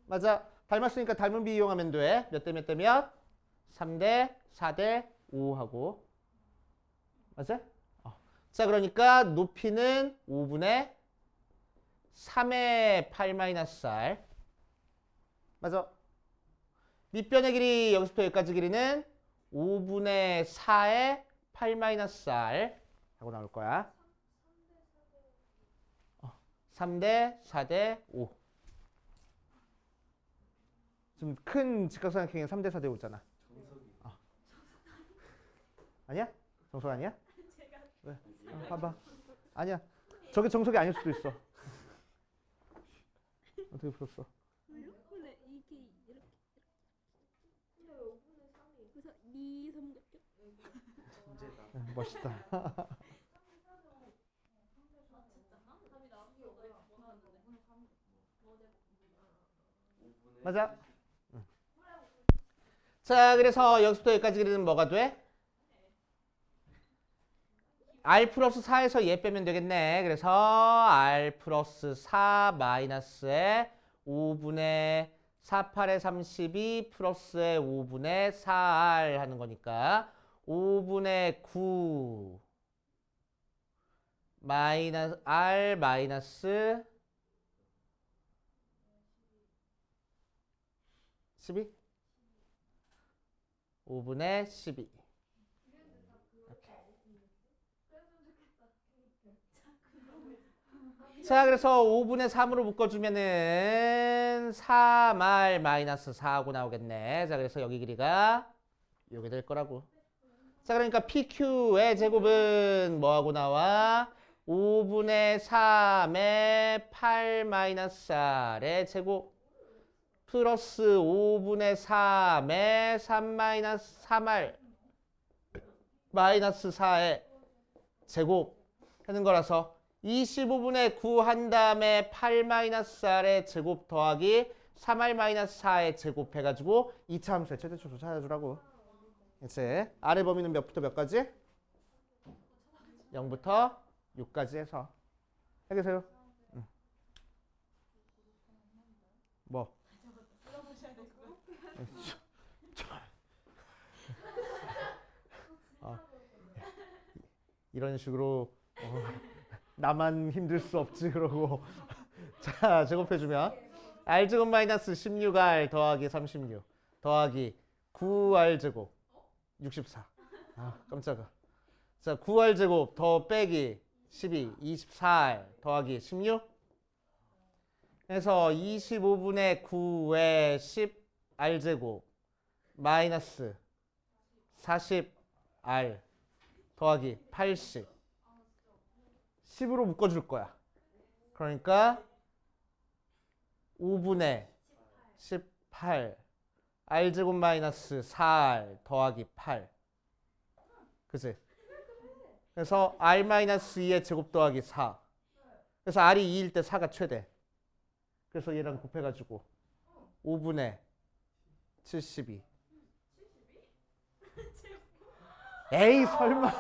맞아. 닮았으니까 닮은 비 이용하면 돼. 몇 대 몇 대 몇? 3대 4대 5 하고. 맞아? 자, 그러니까 높이는 5분의 3의 8-R. 맞아. 밑변의 길이 여기서부터 여기까지 길이는 5분의 4의 8-R 하고 나올 거야. 3대 4대 5. 지금 큰 직각삼각형에 3대 4대 5잖아. 아니야? 정석 아니야? 왜? 봐봐. 아니야. 저게 정석이 아닐 수도 있어. 어떻게 풀었어? 근데 이게 이렇게 근데 왜 5분의 3이 그래서 2, 3 멋있다. 맞아. 자, 그래서 여기서부터 여기까지 길이는 뭐가 돼? R 플러스 4에서 얘 빼면 되겠네. 그래서 R 플러스 4 마이너스에 5분의 4, 8에 32 플러스에 5분의 4R 하는 거니까 5분의 9 마이너스 R 마이너스 12? 5분의 12. 자, 그래서 5분의 3으로 묶어주면은 3R 마이너스 4하고 나오겠네. 자, 그래서 여기 길이가 요게 될 거라고. 자, 그러니까 PQ의 제곱은 뭐하고 나와? 5분의 3의 8 마이너스 R의 제곱 플러스 5분의 3의 3 마이너스 3R 마이너스 4의 제곱 하는 거라서 25분의 9 한 다음에 8 마이너스 R의 제곱 더하기 3R 마이너스 4의 제곱 해가지고 2차 함수의 최대초수 찾아주라고. 그치? R의 범위는 몇부터 몇까지? 0부터 6까지 해서 해계세요. 뭐? 이런 식으로 나만 힘들 수 없지 그러고 자, 제곱해주면 R제곱 마이너스 16R 더하기 36 더하기 9R제곱 64. 아, 깜짝아. 자, 9R제곱 더 빼기 12 24R 더하기 16 해서 25분의 9에 10R제곱 마이너스 40R 더하기 80 10으로 묶어줄 거야. 그러니까 5분의 18 R제곱 마이너스 4R 더하기 8 그치? 그래서 R 마이너스 2의 제곱 더하기 4 그래서 R이 2일 때 4가 최대. 그래서 얘랑 곱해가지고 5분의 72 에이 설마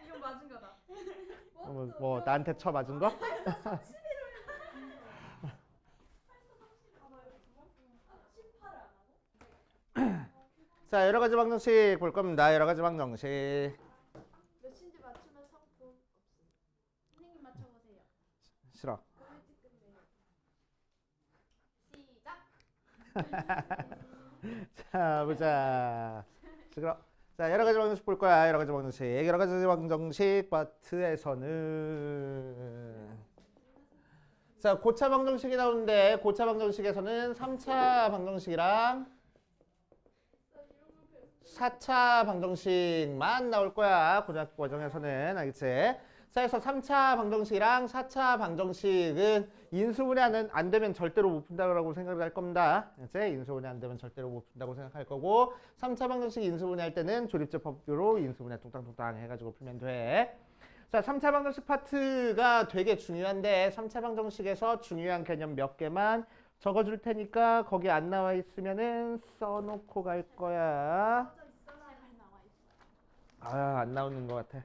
이건 맞은 거다. 뭐 나한테 쳐 맞은 거? 자, 여러 가지 방정식 볼 겁니다. 여러 가지 방정식. 몇인지 맞추면 상품 없음. 선생님 맞춰보세요. 싫어. 그럼 일찍 끝내요. 시작. 자, 보자. 시끄러. 자, 여러 가지 방정식 볼 거야. 여러 가지 방정식. 여러 가지 방정식 파트에서는 자, 고차 방정식이 나오는데 고차 방정식에서는 3차 방정식이랑 4차 방정식만 나올 거야. 고등학교 과정에서는. 알겠지? 자, 그래서 3차 방정식이랑 4차 방정식은 인수분해 안 되면 절대로 못 푼다고 생각을 할 겁니다. 알겠지? 인수분해 안 되면 절대로 못 푼다고 생각할 거고 3차 방정식 인수분해 할 때는 조립제법으로 인수분해 뚱땅뚱땅 해가지고 풀면 돼. 자, 3차 방정식 파트가 되게 중요한데 3차 방정식에서 중요한 개념 몇 개만 적어줄 테니까 거기 안 나와 있으면은 써놓고 갈 거야. 아, 안 나오는 것 같아.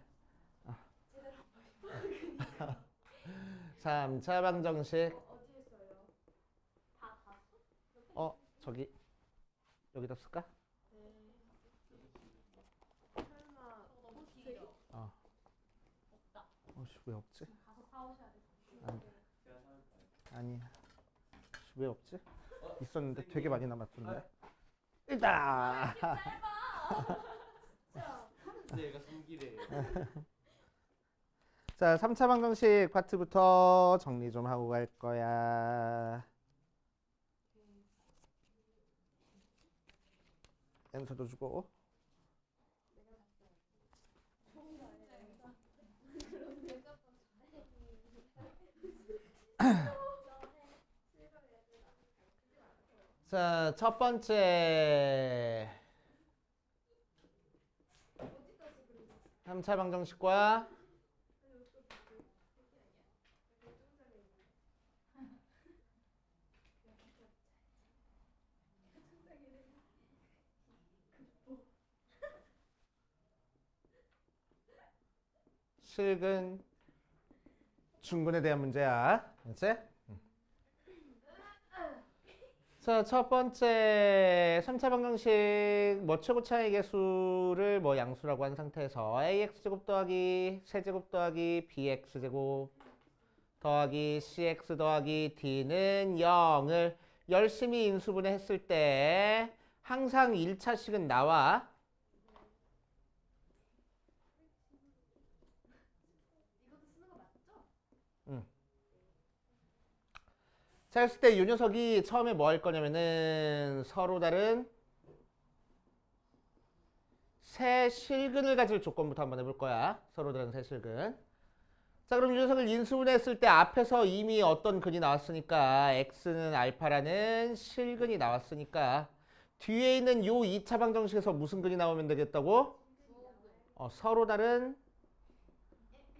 3차 방정식. 저기 여기다 쓸까? 왜 없지? 안 돼. 아니야. 왜 없지? 있었는데 되게 많이 남았던데. 있다. 얘가 숨기래. 자, 3차 방정식 파트부터 정리 좀 하고 갈 거야. 엔서도 주고. 자, 첫 번째 3차 방정식과 실근 중근에 대한 문제야. 알았지? 자, 첫 번째 3차 방정식 뭐 최고차의 계수를 뭐 양수라고 한 상태에서 ax제곱 더하기 세제곱 더하기 bx제곱 더하기 cx 더하기 d는 0을 열심히 인수분해 했을 때 항상 1차식은 나와. 자, 했을 때 이 녀석이 처음에 뭐 할 거냐면은 서로 다른 세 실근을 가질 조건부터 한번 해볼 거야. 서로 다른 세 실근. 자, 그럼 이 녀석을 인수분해했을 때 앞에서 이미 어떤 근이 나왔으니까 x는 알파라는 실근이 나왔으니까 뒤에 있는 요 2차 방정식에서 무슨 근이 나오면 되겠다고? 서로 다른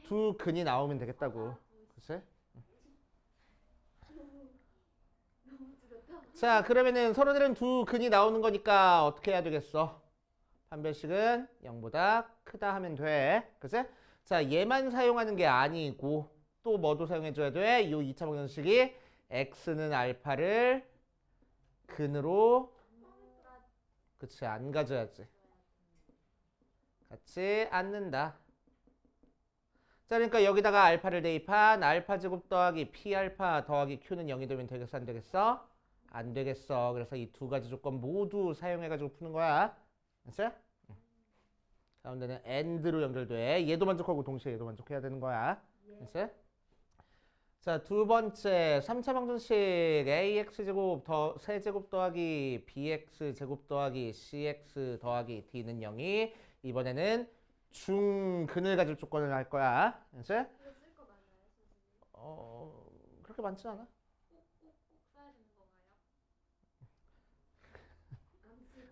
두 근이 나오면 되겠다고. 그치? 자, 그러면은 서로 다른 두 근이 나오는 거니까 어떻게 해야 되겠어? 판별식은 0보다 크다 하면 돼. 그치? 자, 얘만 사용하는 게 아니고 또 뭐도 사용해줘야 돼? 이 2차 방정식이 x는 알파를 근으로 그치, 안 가져야지. 같이 않는다. 자, 그러니까 여기다가 알파를 대입한 알파 제곱 더하기 p알파 더하기 q는 0이 되면 되겠어, 안 되겠어? 안 되겠어. 그래서 이 두 가지 조건 모두 사용해가지고 푸는 거야. 알았어? 가운데는 AND로 연결돼. 얘도 만족하고 동시에 얘도 만족해야 되는 거야. 알았어? 자, 두 번째 3차 방정식 ax제곱 더 세제곱 더하기 bx제곱 더하기 cx 더하기 d는 0이 이번에는 중근을 가질 조건을 할 거야. 알았어? 그렇게 많진 않아.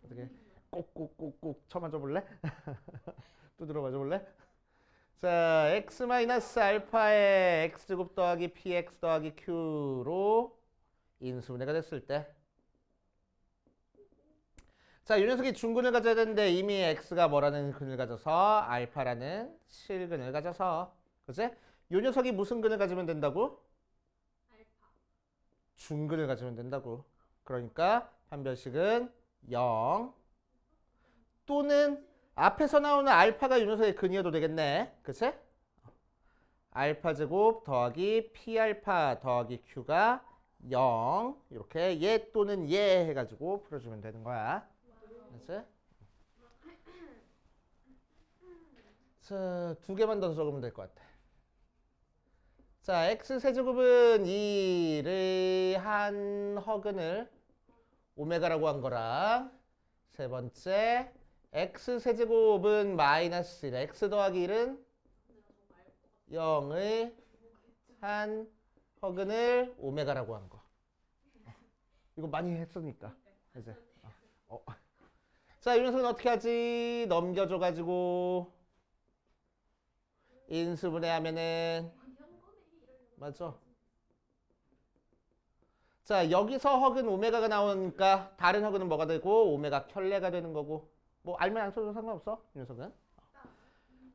어떻게 꼭꼭꼭꼭 쳐맞아 볼래? 또 들어맞아 볼래? 자, x-알파의 x제곱 더하기 px 더하기 q로 인수분해가 됐을 때 자, 이 녀석이 중근을 가져야 되는데 이미 x가 뭐라는 근을 가져서 알파라는 실근을 가져서 그치? 이 녀석이 무슨 근을 가지면 된다고? 중근을 가지면 된다고. 그러니까 판별식은 0 또는 앞에서 나오는 알파가 이 녀석의 근이어도 되겠네. 그치? 알파 제곱 더하기 p알파 더하기 q가 0 이렇게 얘 또는 얘 해가지고 풀어주면 되는 거야. 그치? 자, 두 개만 더 적으면 될 것 같아. 자, x세제곱은 2의 한 허근을 오메가라고 한 거랑 세 번째 x세제곱은 마이너스 1, x 더하기 1은 0의 한 허근을 오메가라고 한 거. 이거 많이 했으니까. 이제. 자, 이 녀석은 어떻게 하지? 넘겨줘가지고 인수분해 하면은 맞죠? 자, 여기서 헉은 오메가가 나오니까 다른 헉은 뭐가 되고 오메가 켤레가 되는 거고 뭐 알면 안 써도 상관없어 이 녀석은.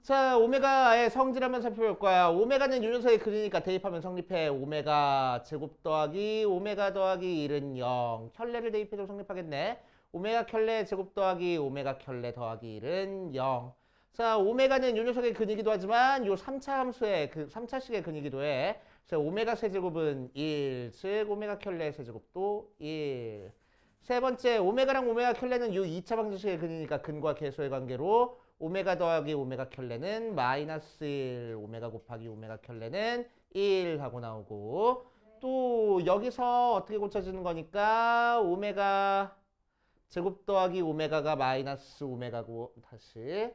자, 오메가의 성질 한번 살펴볼 거야. 오메가는 이 녀석의 근이니까 대입하면 성립해. 오메가 제곱 더하기 오메가 더하기 1은 0. 켤레를 대입해도 성립하겠네. 오메가 켤레 제곱 더하기 오메가 켤레 더하기 1은 0. 자, 오메가는 이 녀석의 근이기도 하지만 요 3차 함수의 3차식의 근이기도 해. 그래서 오메가 세제곱은 1, 즉 오메가 켤레 세제곱도 1. 세 번째, 오메가랑 오메가 켤레는 요 2차 방정식의 근이니까 근과 계수의 관계로 오메가 더하기 오메가 켤레는 마이너스 1, 오메가 곱하기 오메가 켤레는 1 하고 나오고 또 여기서 어떻게 고쳐지는 거니까 오메가 제곱 더하기 오메가가 마이너스 오메가고 다시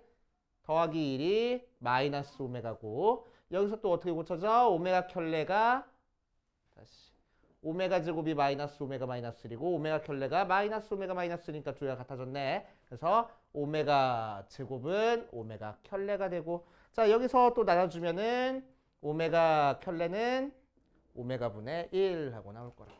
더하기 1이 마이너스 오메가고 여기서 또 어떻게 고쳐져? 오메가 켤레가 다시 오메가 제곱이 마이너스 오메가 마이너스 1이고 오메가 켤레가 마이너스 오메가 마이너스 1이니까 두 개가 같아졌네. 그래서 오메가 제곱은 오메가 켤레가 되고 자 여기서 또 나눠주면은 오메가 켤레는 오메가 분의 1 하고 나올 거라고.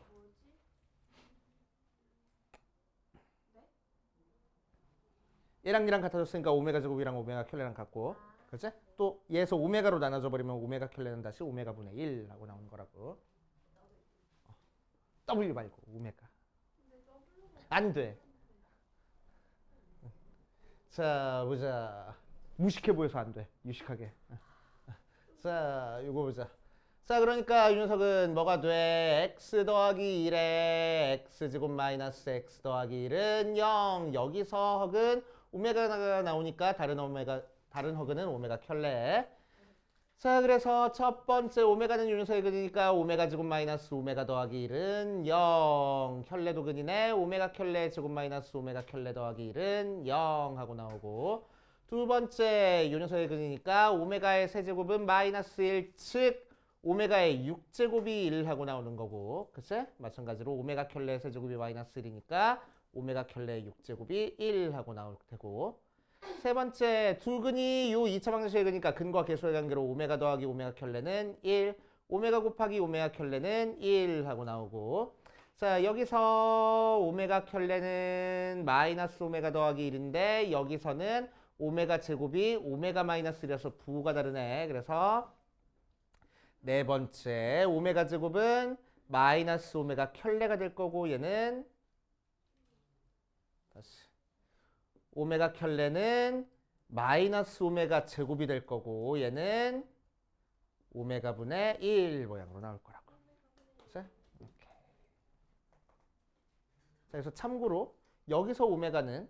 얘랑 얘랑 같아졌으니까 오메가 제곱이랑 오메가 켤레랑 같고 그렇지? 또 얘에서 오메가로 나눠져 버리면 오메가 켤레는 다시 오메가 분의 1 하고 나오는 거라고. W 말고 오메가. 안 돼. 자 보자. 무식해 보여서 안 돼. 유식하게. 자 이거 보자. 자 그러니까 이 녀석은 뭐가 돼? x 더하기 1에 x제곱 마이너스 x 더하기 1은 0. 여기서 헉은 오메가가 나오니까 다른 헉은 오메가 켤레. 자 그래서 첫 번째 오메가는 이 녀석의 근이니까 오메가 제곱 마이너스 오메가 더하기 1은 0. 켤레도 근이네. 오메가 켤레 제곱 마이너스 오메가 켤레 더하기 1은 0 하고 나오고 두 번째 이 녀석의 근이니까 오메가의 세제곱은 마이너스 1 즉 오메가의 6제곱이 1 하고 나오는 거고 그치? 마찬가지로 오메가 켤레 세제곱이 마이너스 1이니까 오메가 켤레 6제곱이 1 하고 나올 테고 세 번째 두 근이 요 2차 방정식의 근이니까 근과 계수의 관계로 오메가 더하기 오메가 켤레는 1 오메가 곱하기 오메가 켤레는 1 하고 나오고 자 여기서 오메가 켤레는 마이너스 오메가 더하기 1인데 여기서는 오메가 제곱이 오메가 마이너스 1이어서 부호가 다르네. 그래서 네 번째 오메가 제곱은 마이너스 오메가 켤레가 될 거고 얘는 다시 오메가 켤레는 마이너스 오메가 제곱이 될 거고 얘는 오메가 분의 1 모양으로 나올 거라고. 그치? 오케이. 자, 그래서 참고로 여기서 오메가는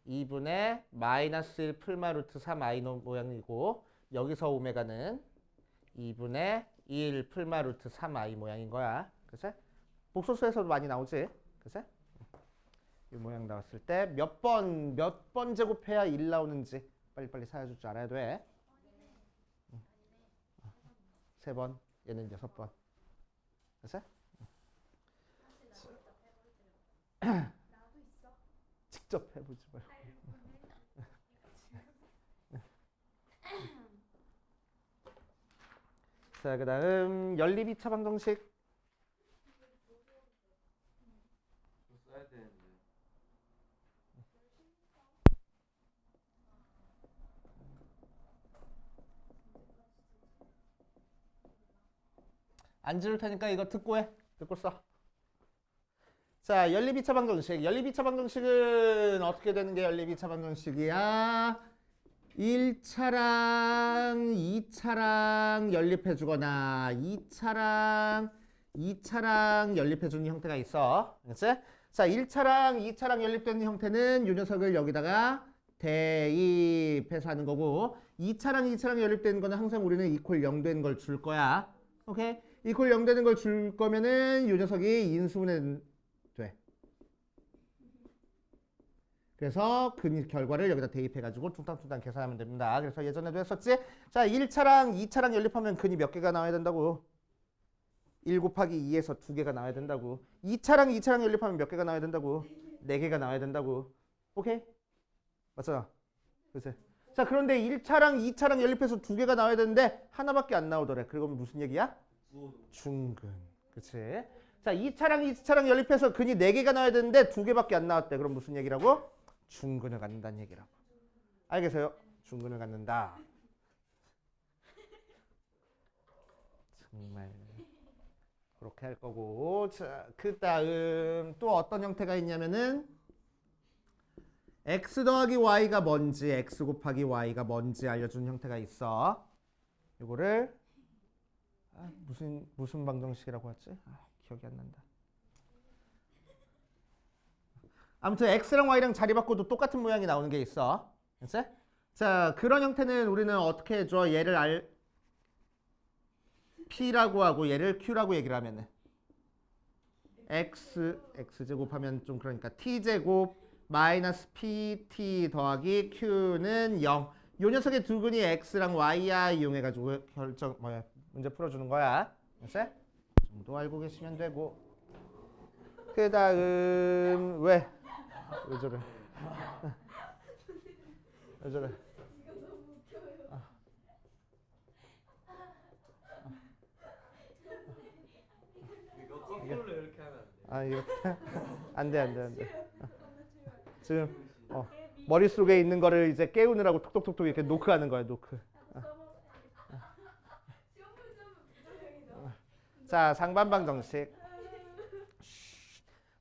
2분의 마이너스 1 풀마 루트 3i 모양이고 여기서 오메가는 2분의 1 풀마 루트 3i 모양인 거야. 그치? 복소수에서도 많이 나오지? 그치? 이 모양 나왔을 때 몇 번 제곱해야 1 나오는지 빨리빨리 찾아줄 줄 알아야 돼. 3번, 얘는 6번. 됐어? 직접 해보지 말고. 자, 그 다음 연립 2차 방정식. 써야 되는데. 안 지를 테니까 이거 듣고 해. 듣고 써. 자, 연립 2차 방정식. 연립 2차 방정식은 어떻게 되는 게 연립 2차 방정식이야? 1차랑 2차랑 연립해 주거나 2차랑 연립해 주는 형태가 있어. 그렇지? 자, 1차랑 2차랑 연립되는 형태는 이 녀석을 여기다가 대입해서 하는 거고 2차랑 연립되는 거는 항상 우리는 이퀄 0 되는 걸 줄 거야. 오케이? 이퀄 0 되는 걸 줄 거면은 이 녀석이 인수분해 돼. 그래서 그 결과를 여기다 대입해가지고 퉁탕퉁탕 계산하면 됩니다. 그래서 예전에도 했었지? 자, 1차랑 2차랑 연립하면 근이 몇 개가 나와야 된다고? 1 곱하기 2에서 2개가 나와야 된다고. 2차랑 연립하면 몇 개가 나와야 된다고? 4개가 나와야 된다고. 오케이? 맞잖아. 그치? 자, 그런데 1차랑 2차랑 연립해서 두 개가 나와야 되는데 하나밖에 안 나오더래. 그러면 무슨 얘기야? 중근. 그치? 자, 2차랑 연립해서 근이 4개가 나와야 되는데 두 개밖에 안 나왔대. 그럼 무슨 얘기라고? 중근을 갖는다는 얘기라고. 알겠어요? 중근을 갖는다. 정말 그렇게 할 거고. 자, 그 다음 또 어떤 형태가 있냐면은 x 더하기 y가 뭔지, x 곱하기 y가 뭔지 알려주는 형태가 있어. 이거를 무슨 방정식이라고 하지? 기억이 안 난다. 아무튼 x랑 y랑 자리 바꿔도 똑같은 모양이 나오는 게 있어. 알았지? 자, 그런 형태는 우리는 어떻게 해줘? 얘를 p라고 하고 얘를 q라고 얘기를 하면은 x제곱 하면 좀 그러니까 t제곱 마이너스 pt 더하기 q는 0. 요 녀석의 두 근이 x랑 y야 이용해가지고 문제 풀어주는 거야. 알았어? 그 정도 알고 계시면 되고. 그 다음 왜 저래? 왜 저래? 이거 거꾸로 이렇게 하면 안 돼. 아, 이렇게 안 돼. 지금 머릿속에 있는 거를 이제 깨우느라고 톡톡톡톡 이렇게 노크하는 거야, 노크. 자, 상반방정식.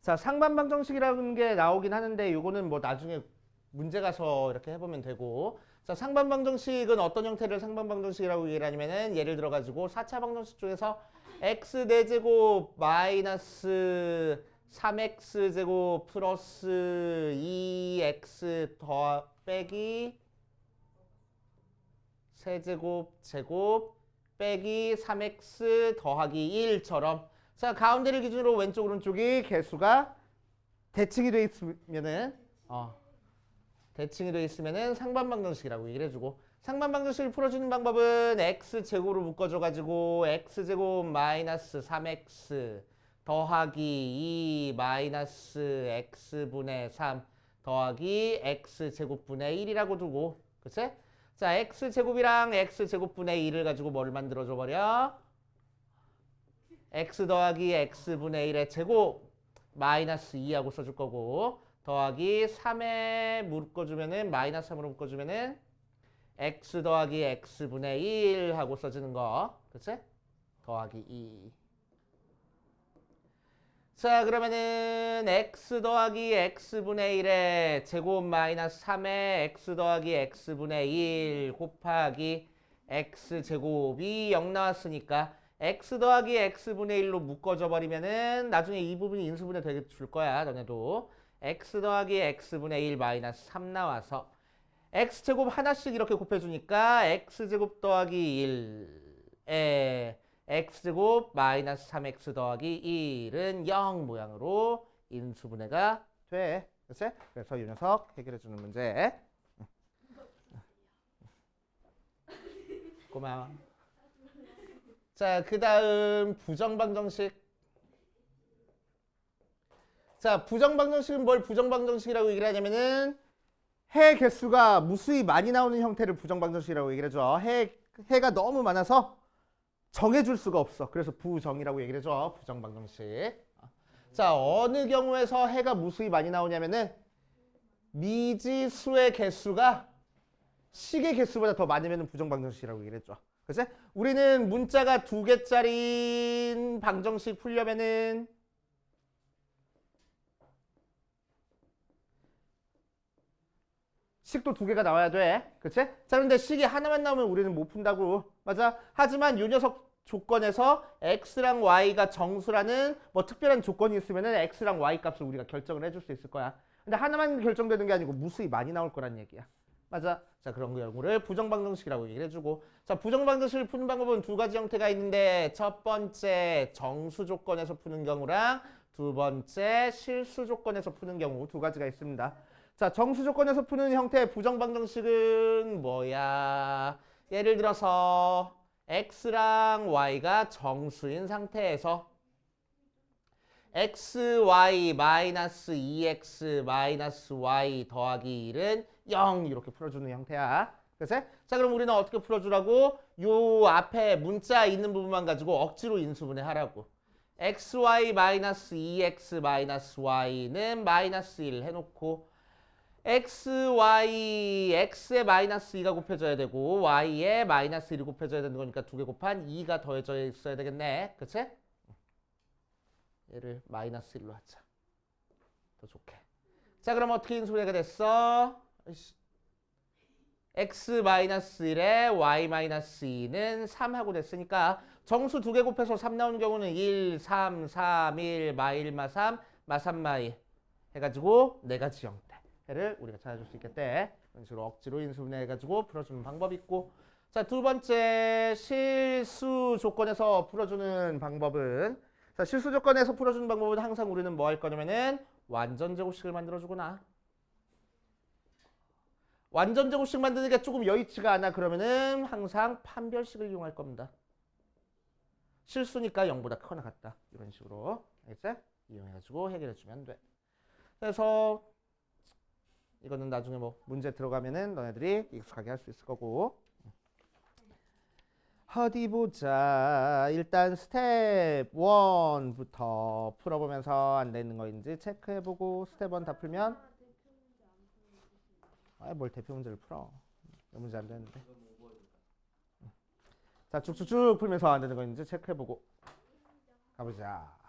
자, 상반방정식이라는 게 나오긴 하는데 이거는 뭐 나중에 문제 가서 이렇게 해보면 되고. 자, 상반방정식은 어떤 형태를 상반방정식이라고 얘기를 하냐면은 예를 들어 가지고 4차 방정식 중에서 x 4제곱 마이너스 3x제곱 플러스 2x 빼기 세제곱 제곱 빼기 3x 더하기 1처럼 자, 가운데를 기준으로 왼쪽 오른쪽이 개수가 대칭이 돼 있으면은 상반방정식이라고 얘기를 해주고 상반방정식을 풀어주는 방법은 x제곱으로 묶어줘가지고 x제곱 마이너스 3x 더하기 2 마이너스 x분의 3 더하기 x제곱분의 1이라고 두고 그치? 자, x제곱이랑 x제곱분의 1을 가지고 뭐를 만들어줘 버려? x 더하기 x분의 1의 제곱 마이너스 2하고 써줄 거고 더하기 3에 묶어주면은 마이너스 3으로 묶어주면은 x 더하기 x분의 1 하고 써지는 거 그치? 더하기 2 자, 그러면은 x 더하기 x분의 1의 제곱 마이너스 3에 x 더하기 x분의 1 곱하기 x제곱이 0 나왔으니까 x 더하기 x분의 1로 묶어져 버리면은 나중에 이 부분이 인수분해 되게 줄 거야 너네도 x 더하기 x분의 1 마이너스 3 나와서 x제곱 하나씩 이렇게 곱해주니까 x제곱 더하기 1에 x제곱 마이너스 3x 더하기 1은 0 모양으로 인수분해가 돼. 그치? 그래서 이 녀석 해결해주는 문제. 고마워. 자, 그 다음 부정방정식. 자, 부정방정식은 뭘 부정방정식이라고 얘기를 하냐면은 해 개수가 무수히 많이 나오는 형태를 부정방정식이라고 얘기를 해줘. 해가 너무 많아서 정해줄 수가 없어. 그래서 부정이라고 얘기를 해줘. 부정방정식. 자, 어느 경우에서 해가 무수히 많이 나오냐면은 미지수의 개수가 식의 개수보다 더 많으면 부정방정식이라고 얘기를 해줘. 그치? 우리는 문자가 2개짜리인 방정식 풀려면은 식도 2개가 나와야 돼. 그치? 자, 그런데 식이 하나만 나오면 우리는 못 푼다고. 맞아? 하지만 이 녀석 조건에서 x랑 y가 정수라는 뭐 특별한 조건이 있으면은 x랑 y 값을 우리가 결정을 해줄 수 있을 거야. 근데 하나만 결정되는 게 아니고 무수히 많이 나올 거란 얘기야. 맞아? 자, 그런 경우를 부정방정식이라고 얘기를 해주고 자, 부정방정식을 푸는 방법은 2가지 형태가 있는데 첫 번째 정수 조건에서 푸는 경우랑 두 번째 실수 조건에서 푸는 경우 2가지가 있습니다. 자, 정수 조건에서 푸는 형태의 부정방정식은 뭐야? 예를 들어서 x랑 y가 정수인 상태에서 xy 마이너스 2x 마이너스 y 더하기 1은 0 이렇게 풀어주는 형태야. 그치? 자, 그럼 우리는 어떻게 풀어주라고? 요 앞에 문자 있는 부분만 가지고 억지로 인수분해 하라고. xy 마이너스 2x 마이너스 y는 마이너스 1 해놓고 x에 마이너스 2가 곱해져야 되고 y에 마이너스 1이 곱해져야 되는 거니까 2개 곱한 2가 더해져 있어야 되겠네. 그치? 얘를 마이너스 1로 하자. 더 좋게. 자, 그럼 어떻게 인수분해가 됐어? x-1에 y-2는 3하고 됐으니까 정수 2개 곱해서 3 나오는 경우는 1, 3, 3, 1, 마1, 마3, 마3, 마2 해가지고 4가지 형태를 우리가 찾아줄 수 있겠대. 이런 식으로 억지로 인수분해 해가지고 풀어주는 방법이 있고, 자, 두 번째 실수 조건에서 풀어주는 방법은, 자, 실수 조건에서 풀어주는 방법은 항상 우리는 뭐 할 거냐면은 완전 제곱식을 만들어주거나, 완전 제곱식 만드는 게 조금 여의치가 않아 그러면은 항상 판별식을 이용할 겁니다. 실수니까 0보다 크거나 같다. 이런 식으로. 알겠지? 이용해가지고 해결해주면 돼. 그래서 이거는 나중에 뭐 문제 들어가면은 너네들이 익숙하게 할 수 있을 거고. 어디 보자. 일단 스텝 1부터 풀어보면서 안 되는 거인지 체크해보고 스텝 1 다 풀면 뭘 대표 문제를 풀어. 이 문제 안 되는데. 자, 쭉쭉쭉 풀면서 안 되는 거 있는지 체크해보고 가보자.